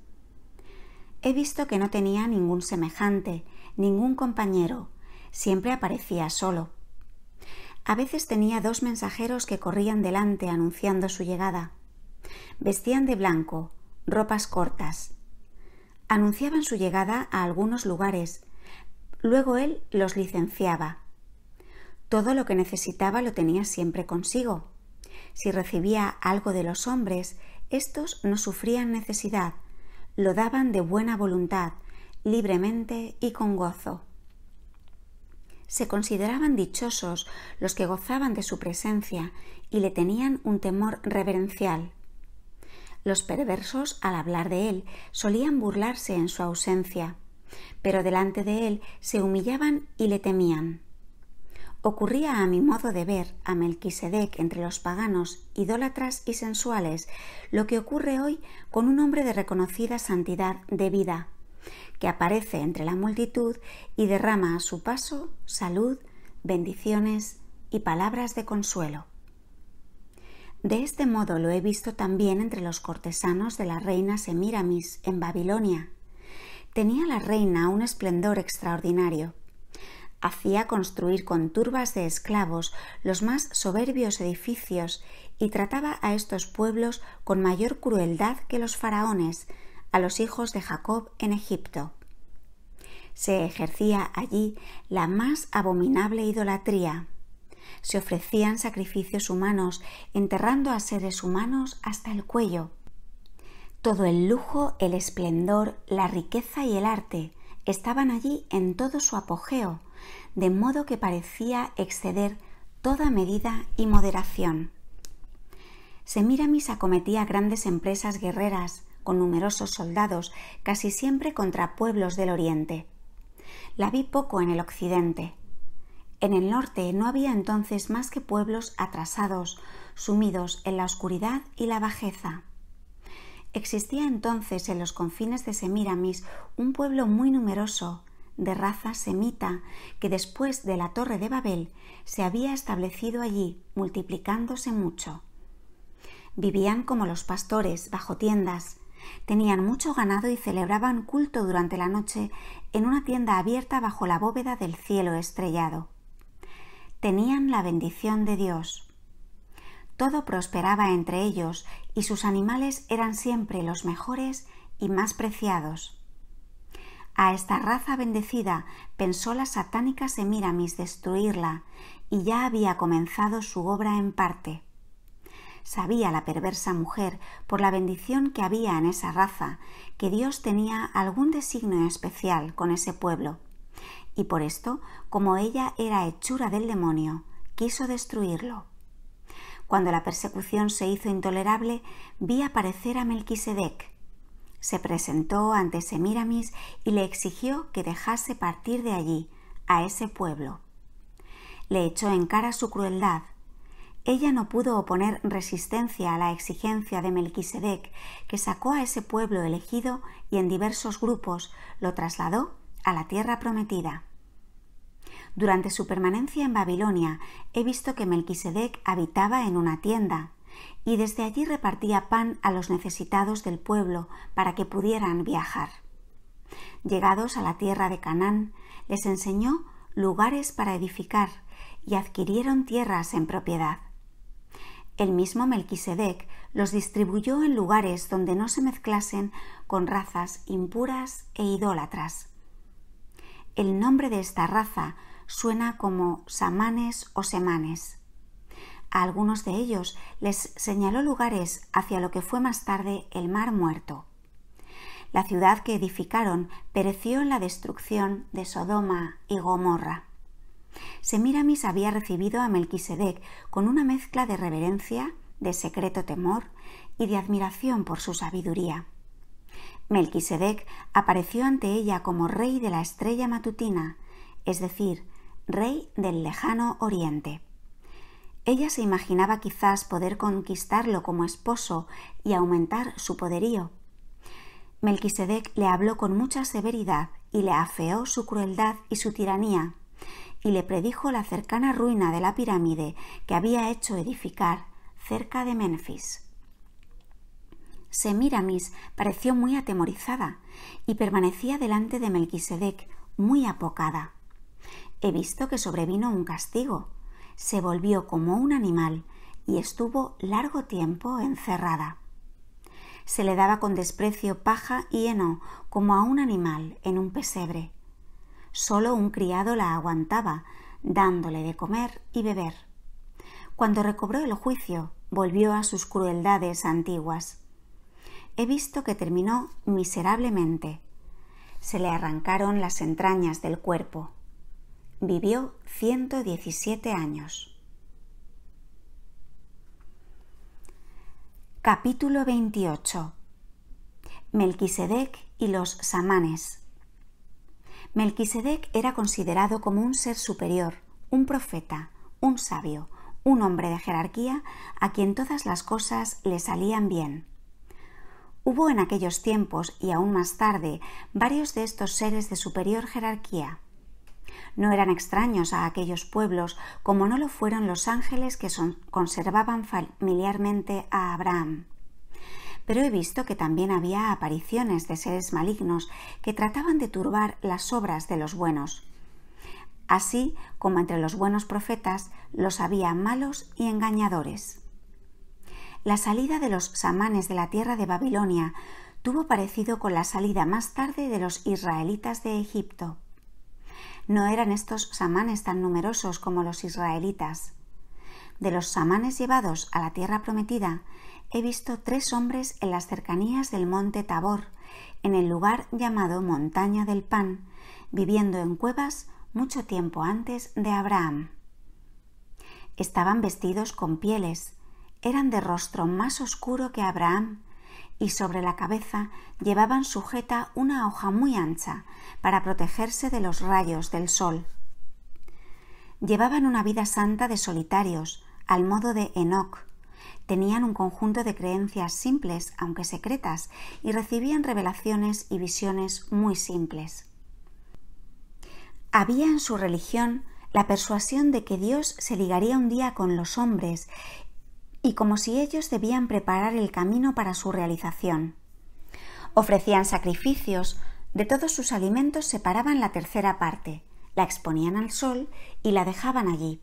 A: He visto que no tenía ningún semejante, ningún compañero, siempre aparecía solo. A veces tenía 2 mensajeros que corrían delante anunciando su llegada. Vestían de blanco, ropas cortas. Anunciaban su llegada a algunos lugares, luego él los licenciaba. Todo lo que necesitaba lo tenía siempre consigo. Si recibía algo de los hombres, éstos no sufrían necesidad, lo daban de buena voluntad, libremente y con gozo. Se consideraban dichosos los que gozaban de su presencia y le tenían un temor reverencial. Los perversos, al hablar de él, solían burlarse en su ausencia, pero delante de él se humillaban y le temían. Ocurría a mi modo de ver a Melquisedec entre los paganos, idólatras y sensuales, lo que ocurre hoy con un hombre de reconocida santidad de vida, que aparece entre la multitud y derrama a su paso salud, bendiciones y palabras de consuelo. De este modo lo he visto también entre los cortesanos de la reina Semíramis en Babilonia. Tenía la reina un esplendor extraordinario. Hacía construir con turbas de esclavos los más soberbios edificios y trataba a estos pueblos con mayor crueldad que los faraones, a los hijos de Jacob en Egipto. Se ejercía allí la más abominable idolatría. Se ofrecían sacrificios humanos, enterrando a seres humanos hasta el cuello. Todo el lujo, el esplendor, la riqueza y el arte estaban allí en todo su apogeo, de modo que parecía exceder toda medida y moderación. Semíramis acometía grandes empresas guerreras con numerosos soldados, casi siempre contra pueblos del oriente. La vi poco en el occidente. En el norte no había entonces más que pueblos atrasados, sumidos en la oscuridad y la bajeza. Existía entonces en los confines de Semíramis un pueblo muy numeroso, de raza semita, que después de la Torre de Babel se había establecido allí, multiplicándose mucho. Vivían como los pastores, bajo tiendas. Tenían mucho ganado y celebraban culto durante la noche en una tienda abierta bajo la bóveda del cielo estrellado. Tenían la bendición de Dios. Todo prosperaba entre ellos y sus animales eran siempre los mejores y más preciados. A esta raza bendecida pensó la satánica Semíramis destruirla y ya había comenzado su obra en parte. Sabía la perversa mujer, por la bendición que había en esa raza, que Dios tenía algún designio especial con ese pueblo, y por esto, como ella era hechura del demonio, quiso destruirlo. Cuando la persecución se hizo intolerable, vi aparecer a Melquisedec. Se presentó ante Semíramis y le exigió que dejase partir de allí a ese pueblo. Le echó en cara su crueldad. Ella no pudo oponer resistencia a la exigencia de Melquisedec, que sacó a ese pueblo elegido y en diversos grupos lo trasladó a la tierra prometida. Durante su permanencia en Babilonia he visto que Melquisedec habitaba en una tienda y desde allí repartía pan a los necesitados del pueblo para que pudieran viajar. Llegados a la tierra de Canaán, les enseñó lugares para edificar y adquirieron tierras en propiedad. El mismo Melquisedec los distribuyó en lugares donde no se mezclasen con razas impuras e idólatras. El nombre de esta raza suena como samanes o semanes. A algunos de ellos les señaló lugares hacia lo que fue más tarde el Mar Muerto. La ciudad que edificaron pereció en la destrucción de Sodoma y Gomorra. Semíramis había recibido a Melquisedec con una mezcla de reverencia, de secreto temor y de admiración por su sabiduría. Melquisedec apareció ante ella como rey de la estrella matutina, es decir, rey del lejano oriente. Ella se imaginaba quizás poder conquistarlo como esposo y aumentar su poderío. Melquisedec le habló con mucha severidad y le afeó su crueldad y su tiranía, y le predijo la cercana ruina de la pirámide que había hecho edificar cerca de Menfis. Semíramis pareció muy atemorizada y permanecía delante de Melquisedec muy apocada. He visto que sobrevino un castigo. Se volvió como un animal y estuvo largo tiempo encerrada. Se le daba con desprecio paja y heno como a un animal en un pesebre. Solo un criado la aguantaba, dándole de comer y beber. Cuando recobró el juicio, volvió a sus crueldades antiguas. He visto que terminó miserablemente. Se le arrancaron las entrañas del cuerpo. Vivió 117 años. Capítulo 28. Melquisedec y los samanes. Melquisedec era considerado como un ser superior, un profeta, un sabio, un hombre de jerarquía a quien todas las cosas le salían bien. Hubo en aquellos tiempos y aún más tarde varios de estos seres de superior jerarquía. No eran extraños a aquellos pueblos, como no lo fueron los ángeles que conservaban familiarmente a Abraham. Pero he visto que también había apariciones de seres malignos que trataban de turbar las obras de los buenos. Así como entre los buenos profetas los había malos y engañadores. La salida de los samanes de la tierra de Babilonia tuvo parecido con la salida más tarde de los israelitas de Egipto. No eran estos samanes tan numerosos como los israelitas. De los samanes llevados a la tierra prometida, he visto 3 hombres en las cercanías del monte Tabor, en el lugar llamado Montaña del Pan, viviendo en cuevas mucho tiempo antes de Abraham. Estaban vestidos con pieles, eran de rostro más oscuro que Abraham, y sobre la cabeza llevaban sujeta una hoja muy ancha para protegerse de los rayos del sol. Llevaban una vida santa de solitarios, al modo de Enoc. Tenían un conjunto de creencias simples, aunque secretas, y recibían revelaciones y visiones muy simples. Había en su religión la persuasión de que Dios se ligaría un día con los hombres, y como si ellos debían preparar el camino para su realización. Ofrecían sacrificios, de todos sus alimentos separaban la tercera parte, la exponían al sol y la dejaban allí.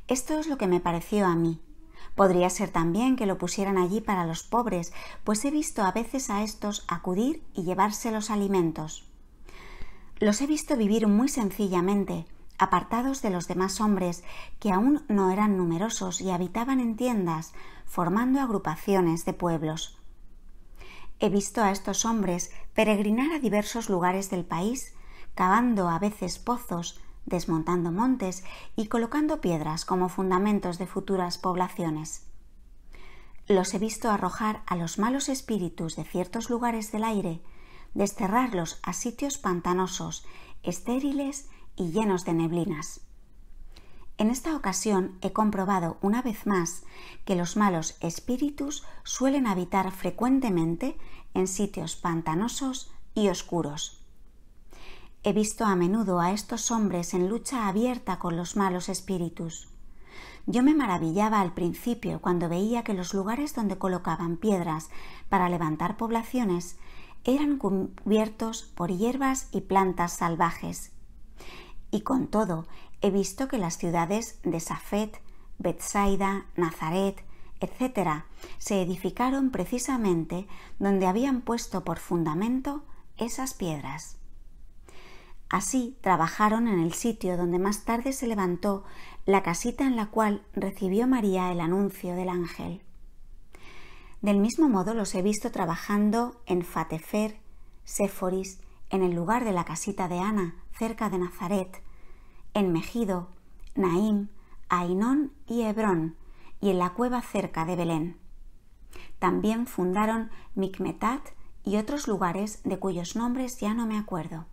A: Esto es lo que me pareció a mí. Podría ser también que lo pusieran allí para los pobres, pues he visto a veces a estos acudir y llevarse los alimentos. Los he visto vivir muy sencillamente, apartados de los demás hombres, que aún no eran numerosos y habitaban en tiendas, formando agrupaciones de pueblos. He visto a estos hombres peregrinar a diversos lugares del país, cavando a veces pozos, desmontando montes y colocando piedras como fundamentos de futuras poblaciones. Los he visto arrojar a los malos espíritus de ciertos lugares del aire, desterrarlos a sitios pantanosos, estériles y llenos de neblinas. En esta ocasión he comprobado una vez más que los malos espíritus suelen habitar frecuentemente en sitios pantanosos y oscuros. He visto a menudo a estos hombres en lucha abierta con los malos espíritus. Yo me maravillaba al principio cuando veía que los lugares donde colocaban piedras para levantar poblaciones eran cubiertos por hierbas y plantas salvajes. Y con todo, he visto que las ciudades de Safed, Betsaida, Nazaret, etc., se edificaron precisamente donde habían puesto por fundamento esas piedras. Así trabajaron en el sitio donde más tarde se levantó la casita en la cual recibió María el anuncio del ángel. Del mismo modo los he visto trabajando en Fatefer, Séforis, en el lugar de la casita de Ana, cerca de Nazaret, en Megido, Naim, Ainón y Hebrón, y en la cueva cerca de Belén. También fundaron Micmetat y otros lugares de cuyos nombres ya no me acuerdo.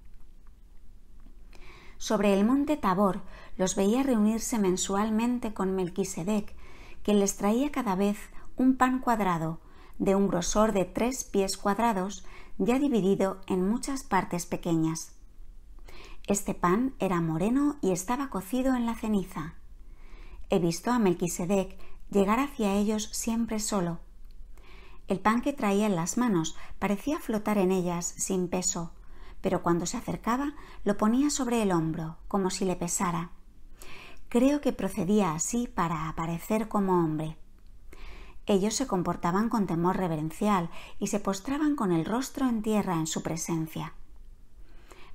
A: Sobre el monte Tabor los veía reunirse mensualmente con Melquisedec, que les traía cada vez un pan cuadrado, de un grosor de 3 pies cuadrados, ya dividido en muchas partes pequeñas. Este pan era moreno y estaba cocido en la ceniza. He visto a Melquisedec llegar hacia ellos siempre solo. El pan que traía en las manos parecía flotar en ellas sin peso, pero cuando se acercaba lo ponía sobre el hombro, como si le pesara. Creo que procedía así para aparecer como hombre. Ellos se comportaban con temor reverencial y se postraban con el rostro en tierra en su presencia.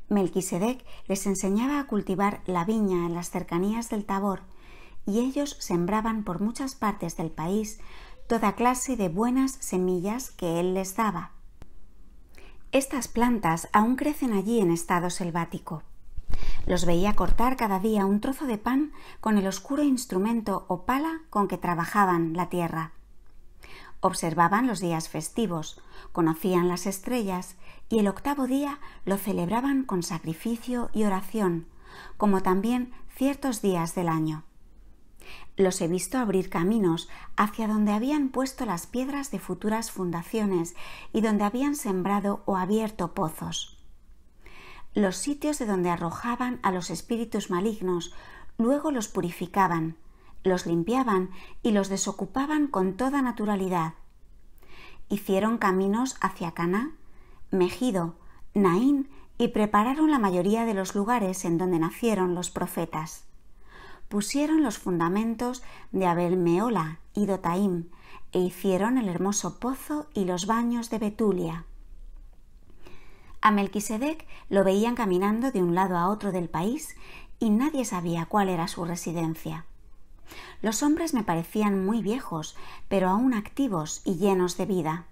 A: Melquisedec les enseñaba a cultivar la viña en las cercanías del Tabor, y ellos sembraban por muchas partes del país toda clase de buenas semillas que él les daba. Estas plantas aún crecen allí en estado selvático. Los veía cortar cada día un trozo de pan con el oscuro instrumento o pala con que trabajaban la tierra. Observaban los días festivos, conocían las estrellas y el 8º día lo celebraban con sacrificio y oración, como también ciertos días del año. Los he visto abrir caminos hacia donde habían puesto las piedras de futuras fundaciones y donde habían sembrado o abierto pozos. los sitios de donde arrojaban a los espíritus malignos, luego los purificaban, los limpiaban y los desocupaban con toda naturalidad. Hicieron caminos hacia Caná, Megido, Naín y prepararon la mayoría de los lugares en donde nacieron los profetas. Pusieron los fundamentos de Abel-Mehola y Dotaim e hicieron el hermoso pozo y los baños de Betulia. A Melquisedec lo veían caminando de un lado a otro del país y nadie sabía cuál era su residencia. Los hombres me parecían muy viejos, pero aún activos y llenos de vida.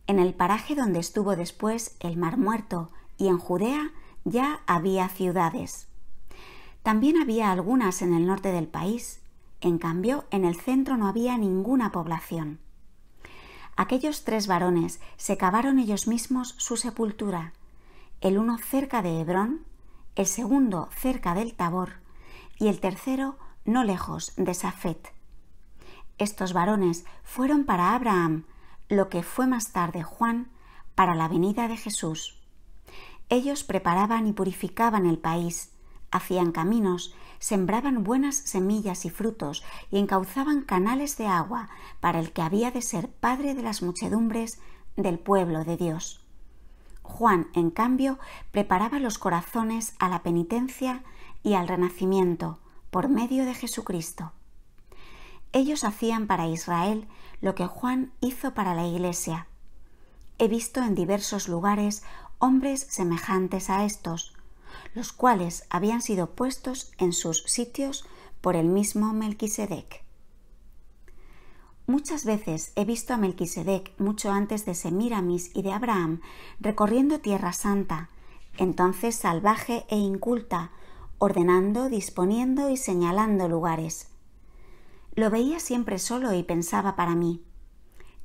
A: En el paraje donde estuvo después el Mar Muerto y en Judea ya había ciudades. También había algunas en el norte del país. En cambio, en el centro no había ninguna población. Aquellos 3 varones se cavaron ellos mismos su sepultura, el uno cerca de Hebrón, el segundo cerca del Tabor y el tercero no lejos de Safet. Estos varones fueron para Abraham lo que fue más tarde Juan para la venida de Jesús. Ellos preparaban y purificaban el país, hacían caminos, sembraban buenas semillas y frutos y encauzaban canales de agua para el que había de ser padre de las muchedumbres del pueblo de Dios. Juan, en cambio, preparaba los corazones a la penitencia y al renacimiento por medio de Jesucristo. Ellos hacían para Israel lo que Juan hizo para la Iglesia. He visto en diversos lugares hombres semejantes a estos, los cuales habían sido puestos en sus sitios por el mismo Melquisedec. Muchas veces he visto a Melquisedec mucho antes de Semíramis y de Abraham recorriendo Tierra Santa, entonces salvaje e inculta, ordenando, disponiendo y señalando lugares. Lo veía siempre solo y pensaba para mí,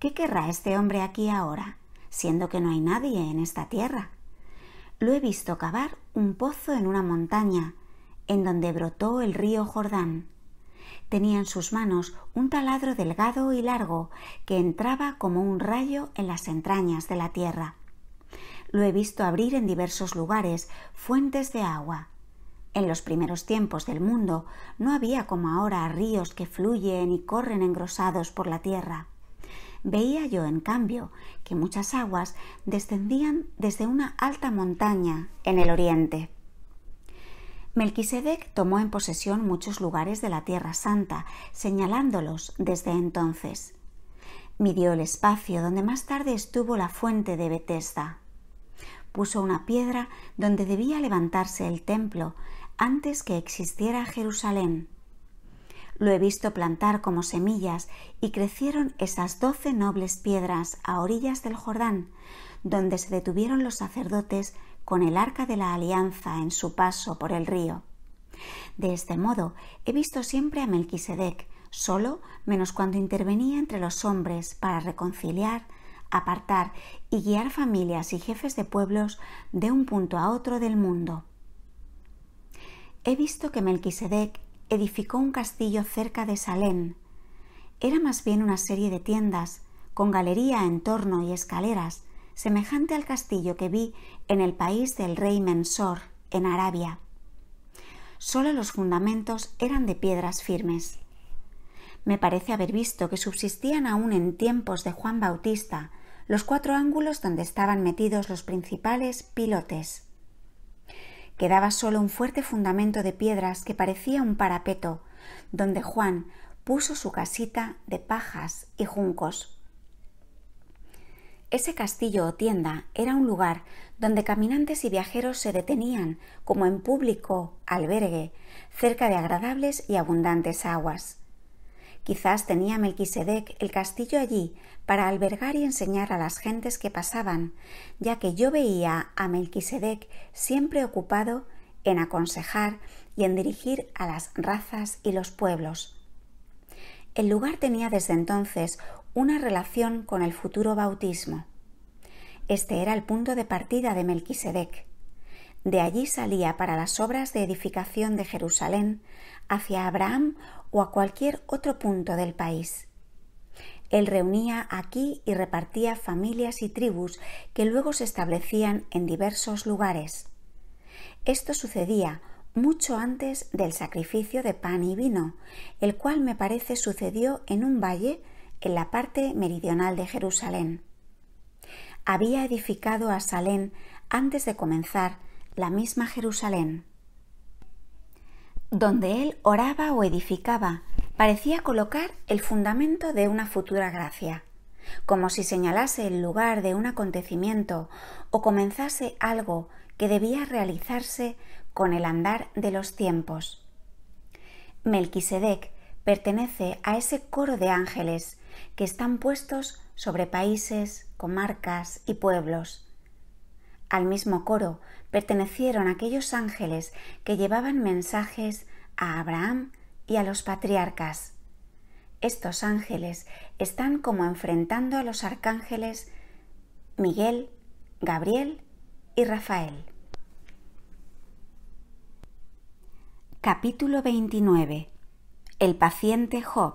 A: ¿qué querrá este hombre aquí ahora, siendo que no hay nadie en esta tierra? Lo he visto cavar un pozo en una montaña, en donde brotó el río Jordán. Tenía en sus manos un taladro delgado y largo que entraba como un rayo en las entrañas de la tierra. Lo he visto abrir en diversos lugares fuentes de agua. En los primeros tiempos del mundo no había como ahora ríos que fluyen y corren engrosados por la tierra. Veía yo, en cambio, que muchas aguas descendían desde una alta montaña en el oriente. Melquisedec tomó en posesión muchos lugares de la Tierra Santa, señalándolos desde entonces. Midió el espacio donde más tarde estuvo la fuente de Betesda. Puso una piedra donde debía levantarse el templo antes que existiera Jerusalén. Lo he visto plantar como semillas y crecieron esas 12 nobles piedras a orillas del Jordán, donde se detuvieron los sacerdotes con el arca de la alianza en su paso por el río. De este modo he visto siempre a Melquisedec, solo menos cuando intervenía entre los hombres para reconciliar, apartar y guiar familias y jefes de pueblos de un punto a otro del mundo. He visto que Melquisedec edificó un castillo cerca de Salem. Era más bien una serie de tiendas, con galería en torno y escaleras, semejante al castillo que vi en el país del rey Mensor, en Arabia. Solo los fundamentos eran de piedras firmes. Me parece haber visto que subsistían aún en tiempos de Juan Bautista los 4 ángulos donde estaban metidos los principales pilotes. Quedaba solo un fuerte fundamento de piedras que parecía un parapeto, donde Juan puso su casita de pajas y juncos. Ese castillo o tienda era un lugar donde caminantes y viajeros se detenían como en público albergue, cerca de agradables y abundantes aguas. Quizás tenía Melquisedec el castillo allí para albergar y enseñar a las gentes que pasaban, ya que yo veía a Melquisedec siempre ocupado en aconsejar y en dirigir a las razas y los pueblos. El lugar tenía desde entonces una relación con el futuro bautismo. Este era el punto de partida de Melquisedec. De allí salía para las obras de edificación de Jerusalén hacia Abraham o a cualquier otro punto del país. Él reunía aquí y repartía familias y tribus que luego se establecían en diversos lugares. Esto sucedía mucho antes del sacrificio de pan y vino, el cual me parece sucedió en un valle en la parte meridional de Jerusalén. Había edificado a Salem antes de comenzar la misma Jerusalén. Donde él oraba o edificaba, parecía colocar el fundamento de una futura gracia, como si señalase el lugar de un acontecimiento o comenzase algo que debía realizarse con el andar de los tiempos. Melquisedec pertenece a ese coro de ángeles que están puestos sobre países, comarcas y pueblos. Al mismo coro pertenecieron aquellos ángeles que llevaban mensajes a Abraham y a los patriarcas. Estos ángeles están como enfrentando a los arcángeles Miguel, Gabriel y Rafael. Capítulo 29. El paciente Job.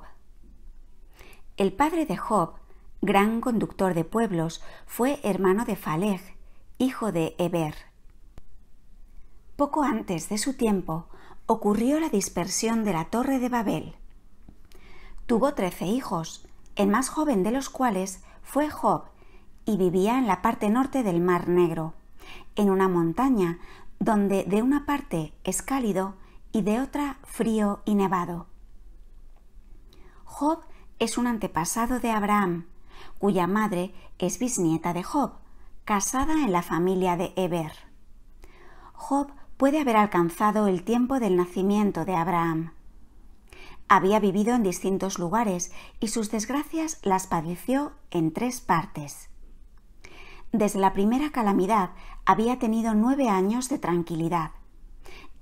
A: El padre de Job, gran conductor de pueblos, fue hermano de Faleg, hijo de Heber. Poco antes de su tiempo ocurrió la dispersión de la Torre de Babel. Tuvo 13 hijos, el más joven de los cuales fue Job, y vivía en la parte norte del Mar Negro, en una montaña donde de una parte es cálido y de otra frío y nevado. Job es un antepasado de Abraham, cuya madre es bisnieta de Job, casada en la familia de Heber. Job puede haber alcanzado el tiempo del nacimiento de Abraham. Había vivido en distintos lugares y sus desgracias las padeció en 3 partes. Desde la primera calamidad había tenido 9 años de tranquilidad,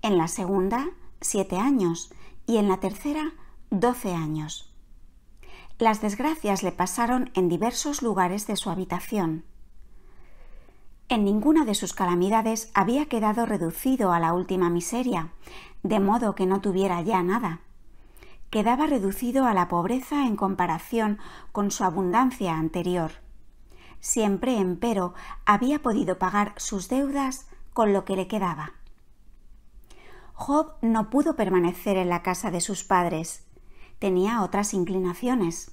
A: en la segunda 7 años y en la tercera 12 años. Las desgracias le pasaron en diversos lugares de su habitación. En ninguna de sus calamidades había quedado reducido a la última miseria, de modo que no tuviera ya nada. Quedaba reducido a la pobreza en comparación con su abundancia anterior. Siempre, empero, había podido pagar sus deudas con lo que le quedaba. Job no pudo permanecer en la casa de sus padres. Tenía otras inclinaciones.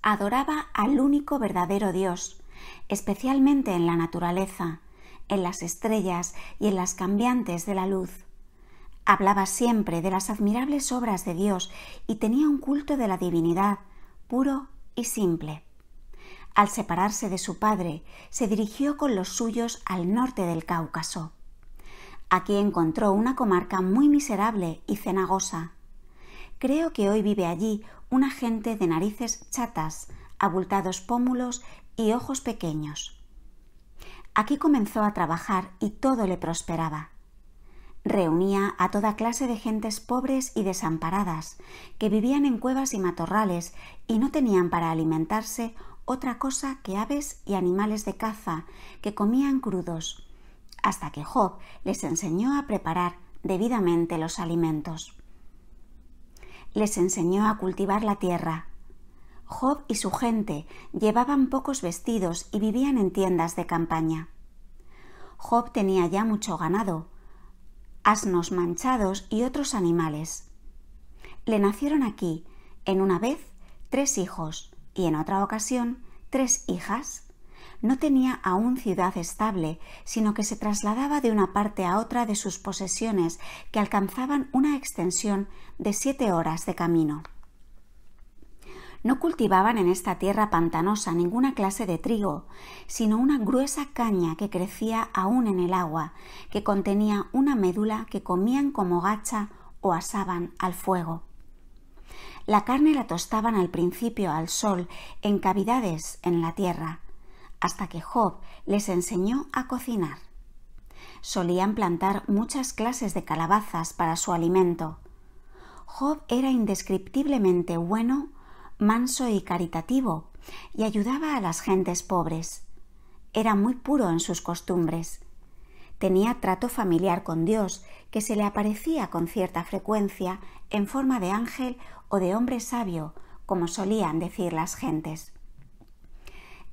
A: Adoraba al único verdadero Dios, especialmente en la naturaleza, en las estrellas y en las cambiantes de la luz. Hablaba siempre de las admirables obras de Dios y tenía un culto de la divinidad, puro y simple. Al separarse de su padre, se dirigió con los suyos al norte del Cáucaso. Aquí encontró una comarca muy miserable y cenagosa. Creo que hoy vive allí una gente de narices chatas, abultados pómulos y ojos pequeños. Aquí comenzó a trabajar y todo le prosperaba. Reunía a toda clase de gentes pobres y desamparadas, que vivían en cuevas y matorrales y no tenían para alimentarse otra cosa que aves y animales de caza que comían crudos, hasta que Job les enseñó a preparar debidamente los alimentos. Les enseñó a cultivar la tierra. Job y su gente llevaban pocos vestidos y vivían en tiendas de campaña. Job tenía ya mucho ganado, asnos manchados y otros animales. Le nacieron aquí, en una vez, 3 hijos y en otra ocasión 3 hijas. No tenía aún ciudad estable, sino que se trasladaba de una parte a otra de sus posesiones, que alcanzaban una extensión de 7 horas de camino. No cultivaban en esta tierra pantanosa ninguna clase de trigo, sino una gruesa caña que crecía aún en el agua, que contenía una médula que comían como gacha o asaban al fuego. La carne la tostaban al principio al sol en cavidades en la tierra, hasta que Job les enseñó a cocinar. Solían plantar muchas clases de calabazas para su alimento. Job era indescriptiblemente bueno, manso y caritativo, y ayudaba a las gentes pobres. Era muy puro en sus costumbres. Tenía trato familiar con Dios, que se le aparecía con cierta frecuencia en forma de ángel o de hombre sabio, como solían decir las gentes.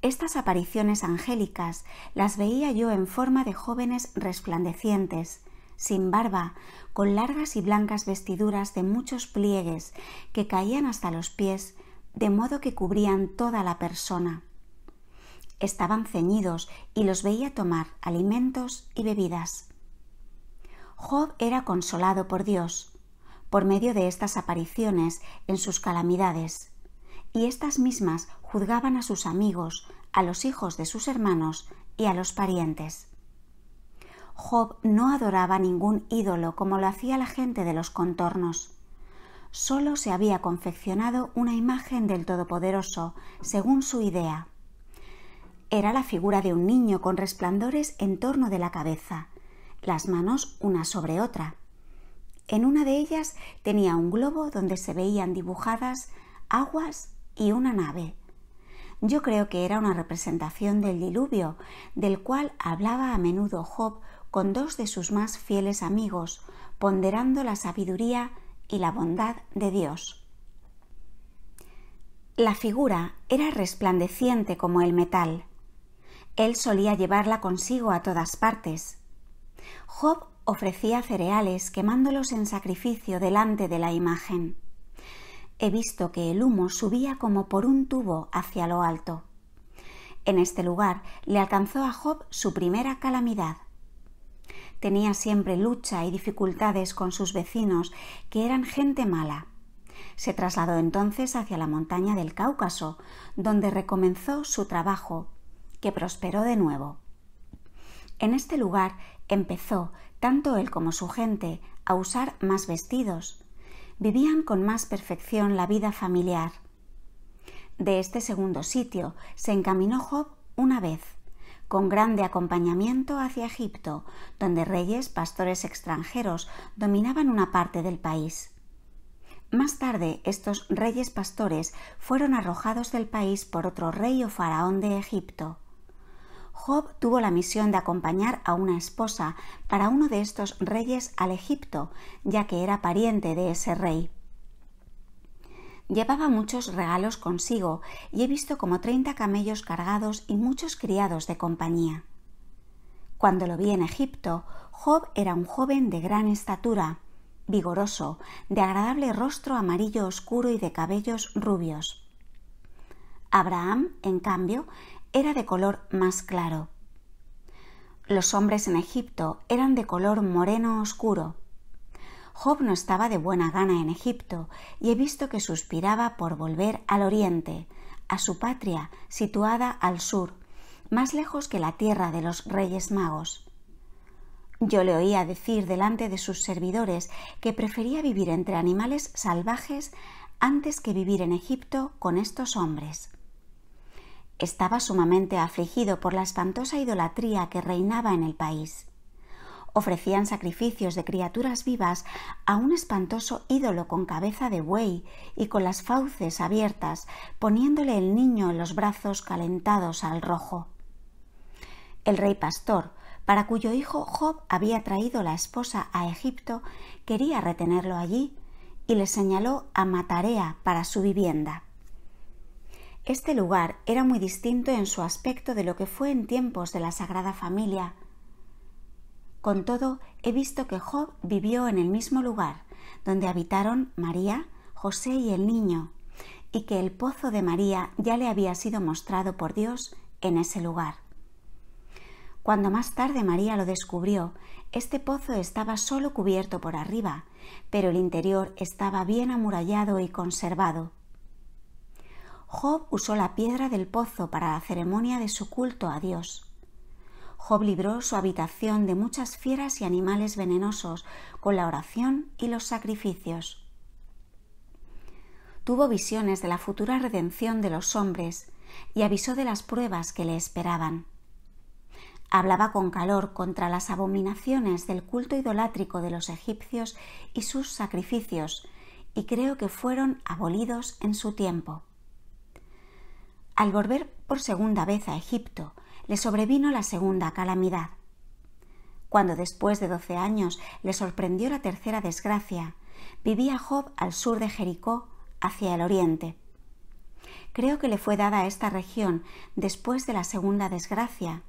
A: Estas apariciones angélicas las veía yo en forma de jóvenes resplandecientes, sin barba, con largas y blancas vestiduras de muchos pliegues que caían hasta los pies, de modo que cubrían toda la persona. Estaban ceñidos y los veía tomar alimentos y bebidas. Job era consolado por Dios, por medio de estas apariciones en sus calamidades, y estas mismas juzgaban a sus amigos, a los hijos de sus hermanos y a los parientes. Job no adoraba ningún ídolo como lo hacía la gente de los contornos. Solo se había confeccionado una imagen del Todopoderoso, según su idea. Era la figura de un niño con resplandores en torno de la cabeza, las manos una sobre otra. En una de ellas tenía un globo donde se veían dibujadas aguas y una nave. Yo creo que era una representación del diluvio, del cual hablaba a menudo Job con dos de sus más fieles amigos, ponderando la sabiduría y la bondad de Dios. La figura era resplandeciente como el metal. Él solía llevarla consigo a todas partes. Job ofrecía cereales quemándolos en sacrificio delante de la imagen. He visto que el humo subía como por un tubo hacia lo alto. En este lugar le alcanzó a Job su primera calamidad. Tenía siempre lucha y dificultades con sus vecinos, que eran gente mala. Se trasladó entonces hacia la montaña del Cáucaso, donde recomenzó su trabajo, que prosperó de nuevo. En este lugar empezó, tanto él como su gente, a usar más vestidos. Vivían con más perfección la vida familiar. De este segundo sitio se encaminó Job una vez, con grande acompañamiento hacia Egipto, donde reyes, pastores extranjeros dominaban una parte del país. Más tarde, estos reyes pastores fueron arrojados del país por otro rey o faraón de Egipto. Job tuvo la misión de acompañar a una esposa para uno de estos reyes al Egipto, ya que era pariente de ese rey. Llevaba muchos regalos consigo y he visto como 30 camellos cargados y muchos criados de compañía. Cuando lo vi en Egipto, Job era un joven de gran estatura, vigoroso, de agradable rostro amarillo oscuro y de cabellos rubios. Abraham, en cambio, era de color más claro. Los hombres en Egipto eran de color moreno oscuro. Job no estaba de buena gana en Egipto y he visto que suspiraba por volver al oriente, a su patria situada al sur, más lejos que la tierra de los Reyes Magos. Yo le oía decir delante de sus servidores que prefería vivir entre animales salvajes antes que vivir en Egipto con estos hombres. Estaba sumamente afligido por la espantosa idolatría que reinaba en el país. Ofrecían sacrificios de criaturas vivas a un espantoso ídolo con cabeza de buey y con las fauces abiertas, poniéndole el niño en los brazos calentados al rojo. El rey pastor, para cuyo hijo Job había traído la esposa a Egipto, quería retenerlo allí y le señaló a Matarea para su vivienda. Este lugar era muy distinto en su aspecto de lo que fue en tiempos de la Sagrada Familia. Con todo, he visto que Job vivió en el mismo lugar, donde habitaron María, José y el niño, y que el pozo de María ya le había sido mostrado por Dios en ese lugar. Cuando más tarde María lo descubrió, este pozo estaba solo cubierto por arriba, pero el interior estaba bien amurallado y conservado. Job usó la piedra del pozo para la ceremonia de su culto a Dios. Job libró su habitación de muchas fieras y animales venenosos con la oración y los sacrificios. Tuvo visiones de la futura redención de los hombres y avisó de las pruebas que le esperaban. Hablaba con calor contra las abominaciones del culto idolátrico de los egipcios y sus sacrificios, y creo que fueron abolidos en su tiempo. Al volver por segunda vez a Egipto, le sobrevino la segunda calamidad. Cuando después de 12 años le sorprendió la tercera desgracia, vivía Job al sur de Jericó, hacia el oriente. creo que le fue dada a esta región después de la segunda desgracia,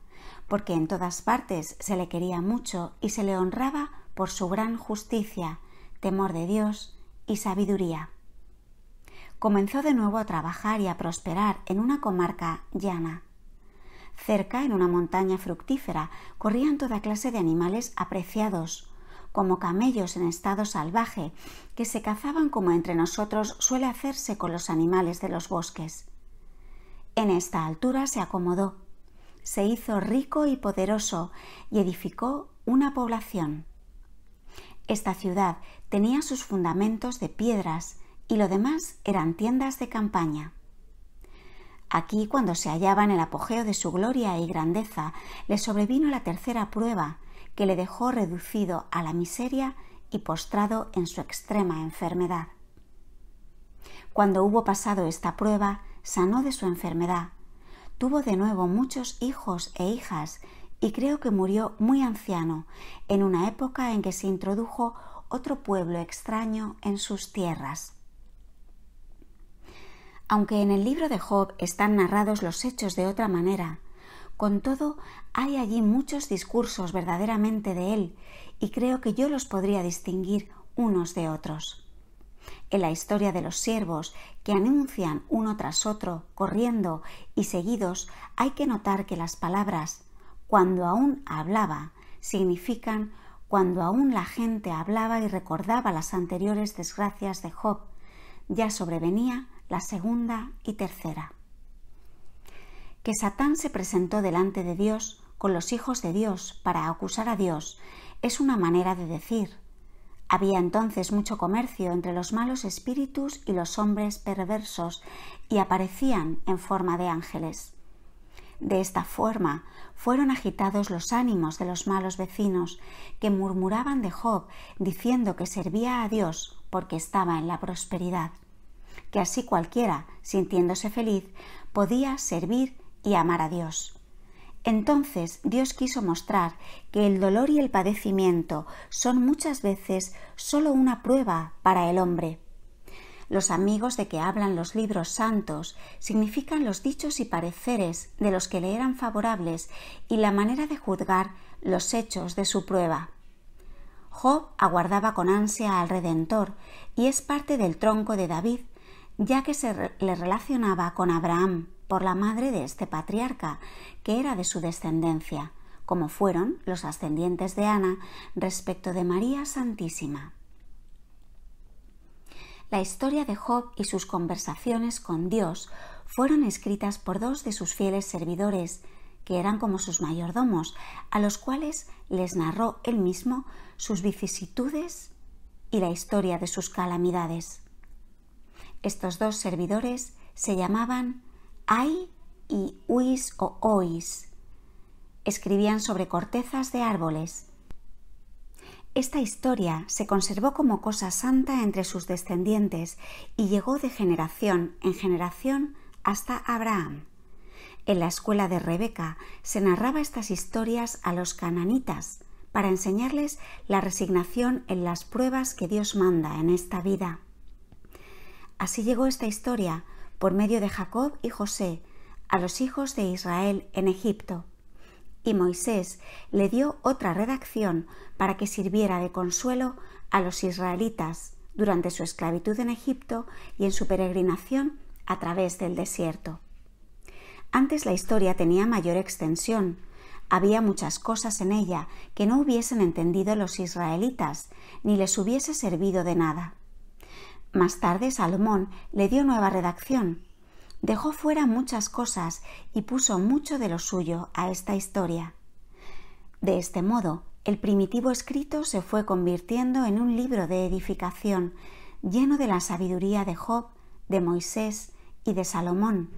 A: porque en todas partes se le quería mucho y se le honraba por su gran justicia, temor de Dios y sabiduría. Comenzó de nuevo a trabajar y a prosperar en una comarca llana. Cerca, en una montaña fructífera, corrían toda clase de animales apreciados, como camellos en estado salvaje, que se cazaban como entre nosotros suele hacerse con los animales de los bosques. En esta altura se acomodó, se hizo rico y poderoso y edificó una población. Esta ciudad tenía sus fundamentos de piedras y lo demás eran tiendas de campaña. Aquí, cuando se hallaba en el apogeo de su gloria y grandeza, le sobrevino la tercera prueba, que le dejó reducido a la miseria y postrado en su extrema enfermedad. Cuando hubo pasado esta prueba, sanó de su enfermedad. Tuvo de nuevo muchos hijos e hijas y creo que murió muy anciano, en una época en que se introdujo otro pueblo extraño en sus tierras. Aunque en el libro de Job están narrados los hechos de otra manera, con todo hay allí muchos discursos verdaderamente de él y creo que yo los podría distinguir unos de otros. En la historia de los siervos que anuncian uno tras otro, corriendo y seguidos, hay que notar que las palabras «cuando aún hablaba» significan cuando aún la gente hablaba y recordaba las anteriores desgracias de Job, ya sobrevenía la segunda y tercera. Que Satán se presentó delante de Dios con los hijos de Dios para acusar a Dios es una manera de decir. Había entonces mucho comercio entre los malos espíritus y los hombres perversos y aparecían en forma de ángeles. De esta forma fueron agitados los ánimos de los malos vecinos que murmuraban de Job diciendo que servía a Dios porque estaba en la prosperidad, que así cualquiera, sintiéndose feliz, podía servir y amar a Dios. Entonces Dios quiso mostrar que el dolor y el padecimiento son muchas veces solo una prueba para el hombre. Los amigos de que hablan los libros santos significan los dichos y pareceres de los que le eran favorables y la manera de juzgar los hechos de su prueba. Job aguardaba con ansia al Redentor y es parte del tronco de David, ya que se le relacionaba con Abraham por la madre de este patriarca, que era de su descendencia, como fueron los ascendientes de Ana respecto de María Santísima. La historia de Job y sus conversaciones con Dios fueron escritas por dos de sus fieles servidores, que eran como sus mayordomos, a los cuales les narró él mismo sus vicisitudes y la historia de sus calamidades. Estos dos servidores se llamaban Ai y Uis o Ois. Escribían sobre cortezas de árboles. Esta historia se conservó como cosa santa entre sus descendientes y llegó de generación en generación hasta Abraham. En la escuela de Rebeca se narraba estas historias a los cananitas para enseñarles la resignación en las pruebas que Dios manda en esta vida. Así llegó esta historia por medio de Jacob y José a los hijos de Israel en Egipto, y Moisés le dio otra redacción para que sirviera de consuelo a los israelitas durante su esclavitud en Egipto y en su peregrinación a través del desierto. Antes la historia tenía mayor extensión. Había muchas cosas en ella que no hubiesen entendido los israelitas, ni les hubiese servido de nada. Más tarde Salomón le dio nueva redacción. Dejó fuera muchas cosas y puso mucho de lo suyo a esta historia. De este modo, el primitivo escrito se fue convirtiendo en un libro de edificación, lleno de la sabiduría de Job, de Moisés y de Salomón,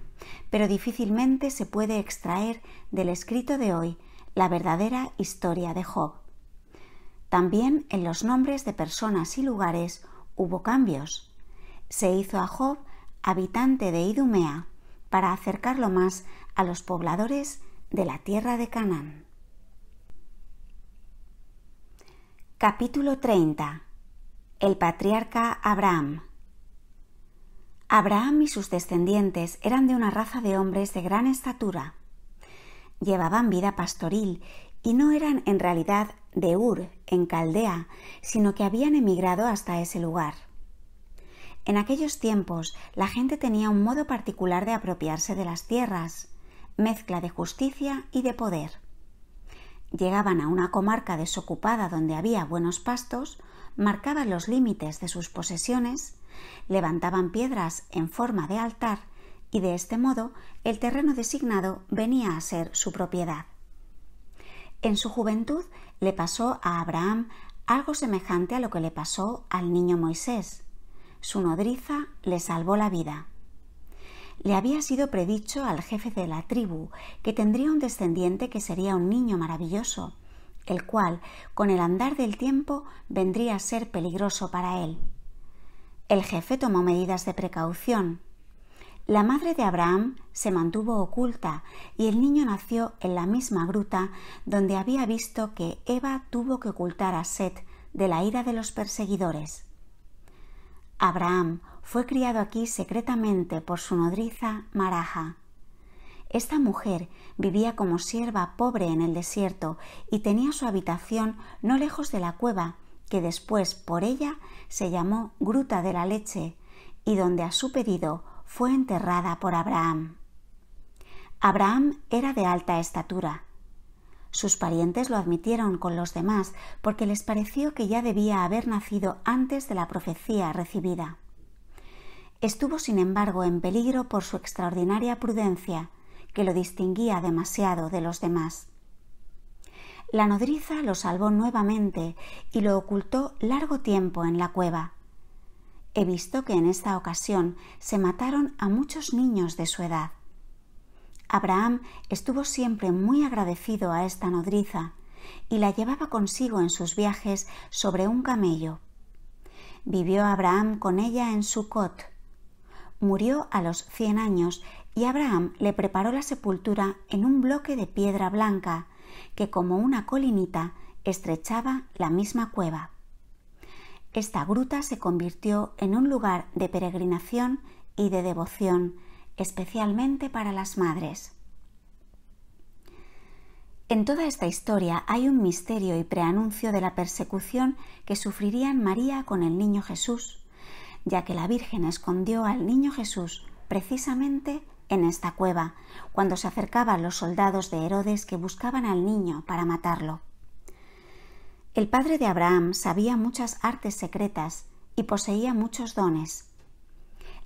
A: pero difícilmente se puede extraer del escrito de hoy la verdadera historia de Job. También en los nombres de personas y lugares hubo cambios. Se hizo a Job habitante de Idumea para acercarlo más a los pobladores de la tierra de Canaán. Capítulo 30. El patriarca Abraham. Abraham y sus descendientes eran de una raza de hombres de gran estatura. Llevaban vida pastoril y no eran en realidad de Ur, en Caldea, sino que habían emigrado hasta ese lugar. En aquellos tiempos la gente tenía un modo particular de apropiarse de las tierras, mezcla de justicia y de poder. Llegaban a una comarca desocupada donde había buenos pastos, marcaban los límites de sus posesiones, levantaban piedras en forma de altar y de este modo el terreno designado venía a ser su propiedad. En su juventud le pasó a Abraham algo semejante a lo que le pasó al niño Moisés. Su nodriza le salvó la vida. Le había sido predicho al jefe de la tribu que tendría un descendiente que sería un niño maravilloso, el cual, con el andar del tiempo, vendría a ser peligroso para él. El jefe tomó medidas de precaución. La madre de Abraham se mantuvo oculta y el niño nació en la misma gruta donde había visto que Eva tuvo que ocultar a Set de la ira de los perseguidores. Abraham fue criado aquí secretamente por su nodriza Maraja. Esta mujer vivía como sierva pobre en el desierto y tenía su habitación no lejos de la cueva, que después por ella se llamó Gruta de la Leche, y donde a su pedido fue enterrada por Abraham. Abraham era de alta estatura. Sus parientes lo admitieron con los demás porque les pareció que ya debía haber nacido antes de la profecía recibida. Estuvo, sin embargo, en peligro por su extraordinaria prudencia, que lo distinguía demasiado de los demás. La nodriza lo salvó nuevamente y lo ocultó largo tiempo en la cueva. He visto que en esta ocasión se mataron a muchos niños de su edad. Abraham estuvo siempre muy agradecido a esta nodriza y la llevaba consigo en sus viajes sobre un camello. Vivió Abraham con ella en Sucot. Murió a los 100 años y Abraham le preparó la sepultura en un bloque de piedra blanca que, como una colinita, estrechaba la misma cueva. Esta gruta se convirtió en un lugar de peregrinación y de devoción, especialmente para las madres. En toda esta historia hay un misterio y preanuncio de la persecución que sufrirían María con el niño Jesús, ya que la Virgen escondió al niño Jesús precisamente en esta cueva, cuando se acercaban los soldados de Herodes que buscaban al niño para matarlo. El padre de Abraham sabía muchas artes secretas y poseía muchos dones.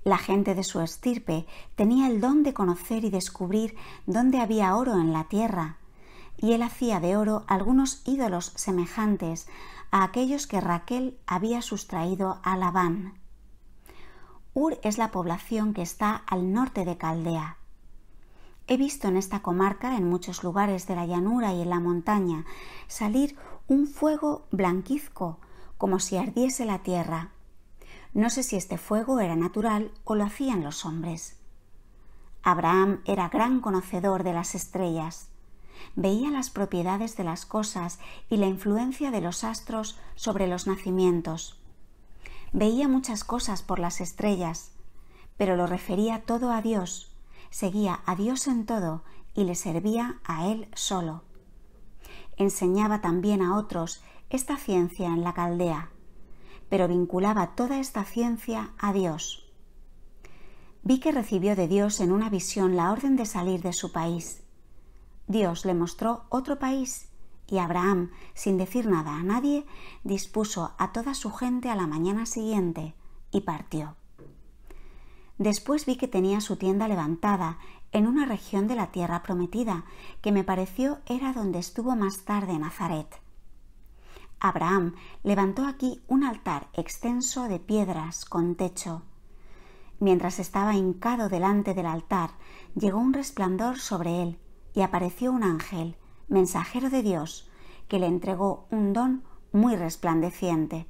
A: La gente de su estirpe tenía el don de conocer y descubrir dónde había oro en la tierra, y él hacía de oro algunos ídolos semejantes a aquellos que Raquel había sustraído a Labán. Ur es la población que está al norte de Caldea. He visto en esta comarca, en muchos lugares de la llanura y en la montaña, salir un fuego blanquizco, como si ardiese la tierra. No sé si este fuego era natural o lo hacían los hombres. Abraham era gran conocedor de las estrellas. Veía las propiedades de las cosas y la influencia de los astros sobre los nacimientos. Veía muchas cosas por las estrellas, pero lo refería todo a Dios, seguía a Dios en todo y le servía a Él solo. Enseñaba también a otros esta ciencia en la Caldea, pero vinculaba toda esta ciencia a Dios. Vi que recibió de Dios en una visión la orden de salir de su país. Dios le mostró otro país y Abraham, sin decir nada a nadie, dispuso a toda su gente a la mañana siguiente y partió. Después vi que tenía su tienda levantada en una región de la tierra prometida, que me pareció era donde estuvo más tarde Nazaret. Abraham levantó aquí un altar extenso de piedras con techo. Mientras estaba hincado delante del altar, llegó un resplandor sobre él y apareció un ángel, mensajero de Dios, que le entregó un don muy resplandeciente.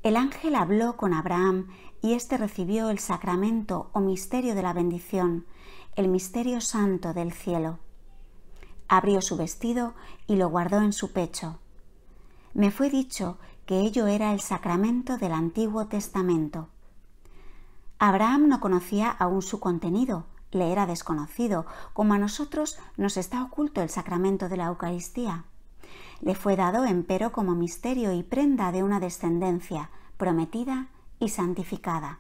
A: El ángel habló con Abraham y éste recibió el sacramento o misterio de la bendición, el misterio santo del cielo. Abrió su vestido y lo guardó en su pecho. Me fue dicho que ello era el sacramento del Antiguo Testamento. Abraham no conocía aún su contenido, le era desconocido, como a nosotros nos está oculto el sacramento de la Eucaristía. Le fue dado, empero, como misterio y prenda de una descendencia prometida y santificada.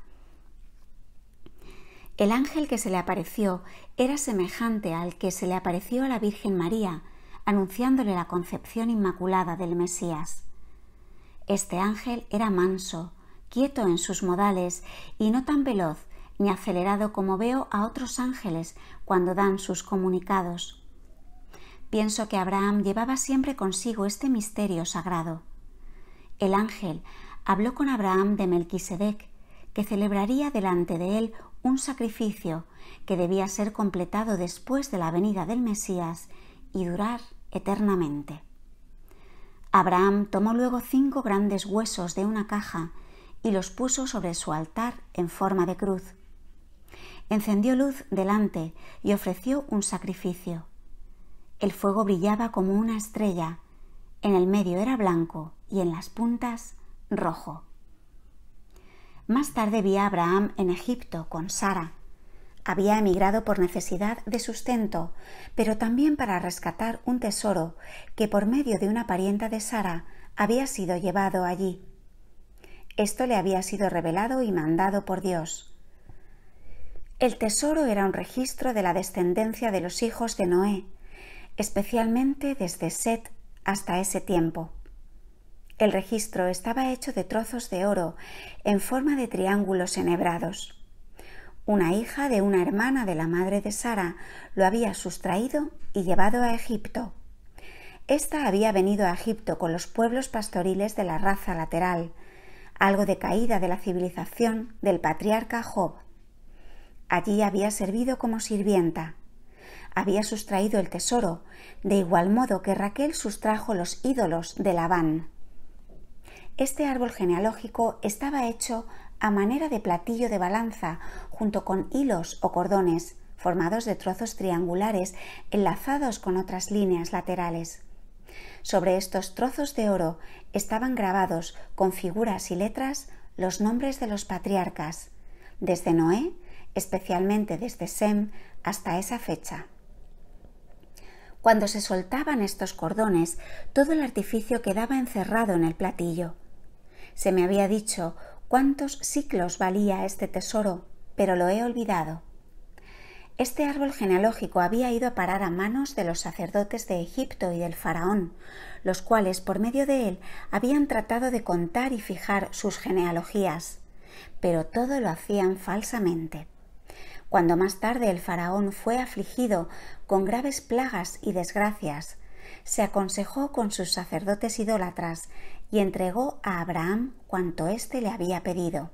A: El ángel que se le apareció era semejante al que se le apareció a la Virgen María, anunciándole la concepción inmaculada del Mesías. Este ángel era manso, quieto en sus modales y no tan veloz ni acelerado como veo a otros ángeles cuando dan sus comunicados. Pienso que Abraham llevaba siempre consigo este misterio sagrado. El ángel habló con Abraham de Melquisedec, que celebraría delante de él un sacrificio que debía ser completado después de la venida del Mesías y durar eternamente. Abraham tomó luego 5 grandes huesos de una caja y los puso sobre su altar en forma de cruz. Encendió luz delante y ofreció un sacrificio. El fuego brillaba como una estrella, en el medio era blanco y en las puntas rojo. Más tarde vi a Abraham en Egipto con Sara. Había emigrado por necesidad de sustento, pero también para rescatar un tesoro que por medio de una parienta de Sara había sido llevado allí. Esto le había sido revelado y mandado por Dios. El tesoro era un registro de la descendencia de los hijos de Noé, especialmente desde Set hasta ese tiempo. El registro estaba hecho de trozos de oro en forma de triángulos enhebrados. Una hija de una hermana de la madre de Sara lo había sustraído y llevado a Egipto. Esta había venido a Egipto con los pueblos pastoriles de la raza lateral, algo decaída de la civilización del patriarca Job. Allí había servido como sirvienta. Había sustraído el tesoro, de igual modo que Raquel sustrajo los ídolos de Labán. Este árbol genealógico estaba hecho a manera de platillo de balanza, junto con hilos o cordones, formados de trozos triangulares enlazados con otras líneas laterales. Sobre estos trozos de oro estaban grabados con figuras y letras los nombres de los patriarcas, desde Noé, especialmente desde Sem, hasta esa fecha. Cuando se soltaban estos cordones, todo el artificio quedaba encerrado en el platillo. Se me había dicho cuántos siclos valía este tesoro, pero lo he olvidado. Este árbol genealógico había ido a parar a manos de los sacerdotes de Egipto y del faraón, los cuales por medio de él habían tratado de contar y fijar sus genealogías, pero todo lo hacían falsamente. Cuando más tarde el faraón fue afligido con graves plagas y desgracias, se aconsejó con sus sacerdotes idólatras y entregó a Abraham cuanto éste le había pedido.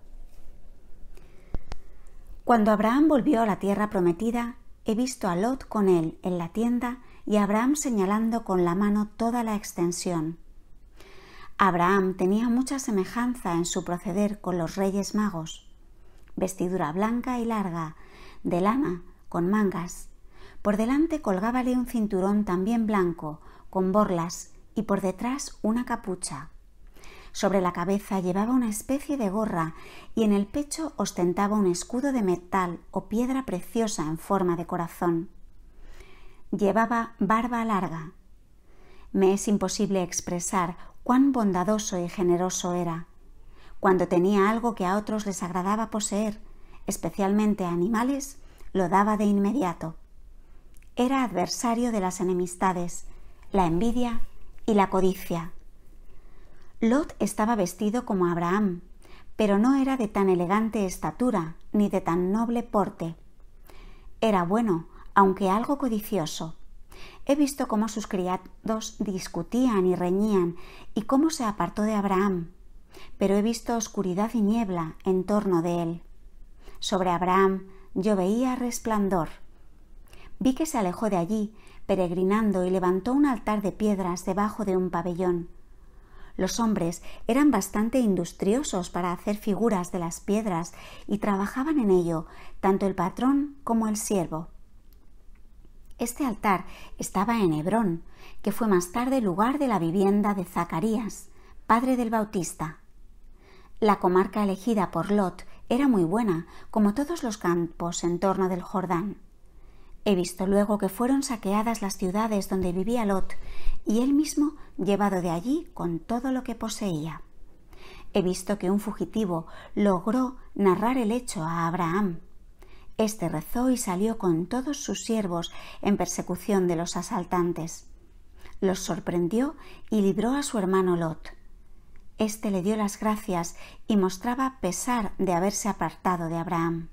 A: Cuando Abraham volvió a la tierra prometida, he visto a Lot con él en la tienda y a Abraham señalando con la mano toda la extensión. Abraham tenía mucha semejanza en su proceder con los reyes magos. Vestidura blanca y larga, de lana, con mangas. Por delante colgábale un cinturón también blanco, con borlas, y por detrás una capucha. Sobre la cabeza llevaba una especie de gorra y en el pecho ostentaba un escudo de metal o piedra preciosa en forma de corazón. Llevaba barba larga. Me es imposible expresar cuán bondadoso y generoso era. Cuando tenía algo que a otros les agradaba poseer, especialmente a animales, lo daba de inmediato. Era adversario de las enemistades, la envidia y la codicia. Lot estaba vestido como Abraham, pero no era de tan elegante estatura ni de tan noble porte. Era bueno, aunque algo codicioso. He visto cómo sus criados discutían y reñían y cómo se apartó de Abraham, pero he visto oscuridad y niebla en torno de él. Sobre Abraham yo veía resplandor. Vi que se alejó de allí, peregrinando, y levantó un altar de piedras debajo de un pabellón. Los hombres eran bastante industriosos para hacer figuras de las piedras y trabajaban en ello tanto el patrón como el siervo. Este altar estaba en Hebrón, que fue más tarde lugar de la vivienda de Zacarías, padre del Bautista. La comarca elegida por Lot era muy buena, como todos los campos en torno del Jordán. He visto luego que fueron saqueadas las ciudades donde vivía Lot, y él mismo llevado de allí con todo lo que poseía. He visto que un fugitivo logró narrar el hecho a Abraham. Este rezó y salió con todos sus siervos en persecución de los asaltantes. Los sorprendió y libró a su hermano Lot. Este le dio las gracias y mostraba pesar de haberse apartado de Abraham.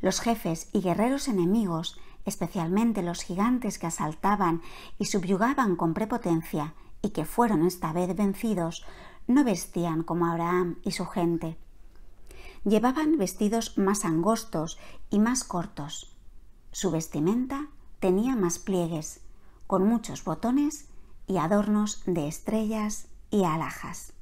A: Los jefes y guerreros enemigos, especialmente los gigantes que asaltaban y subyugaban con prepotencia y que fueron esta vez vencidos, no vestían como Abraham y su gente. Llevaban vestidos más angostos y más cortos. Su vestimenta tenía más pliegues, con muchos botones y adornos de estrellas y alhajas.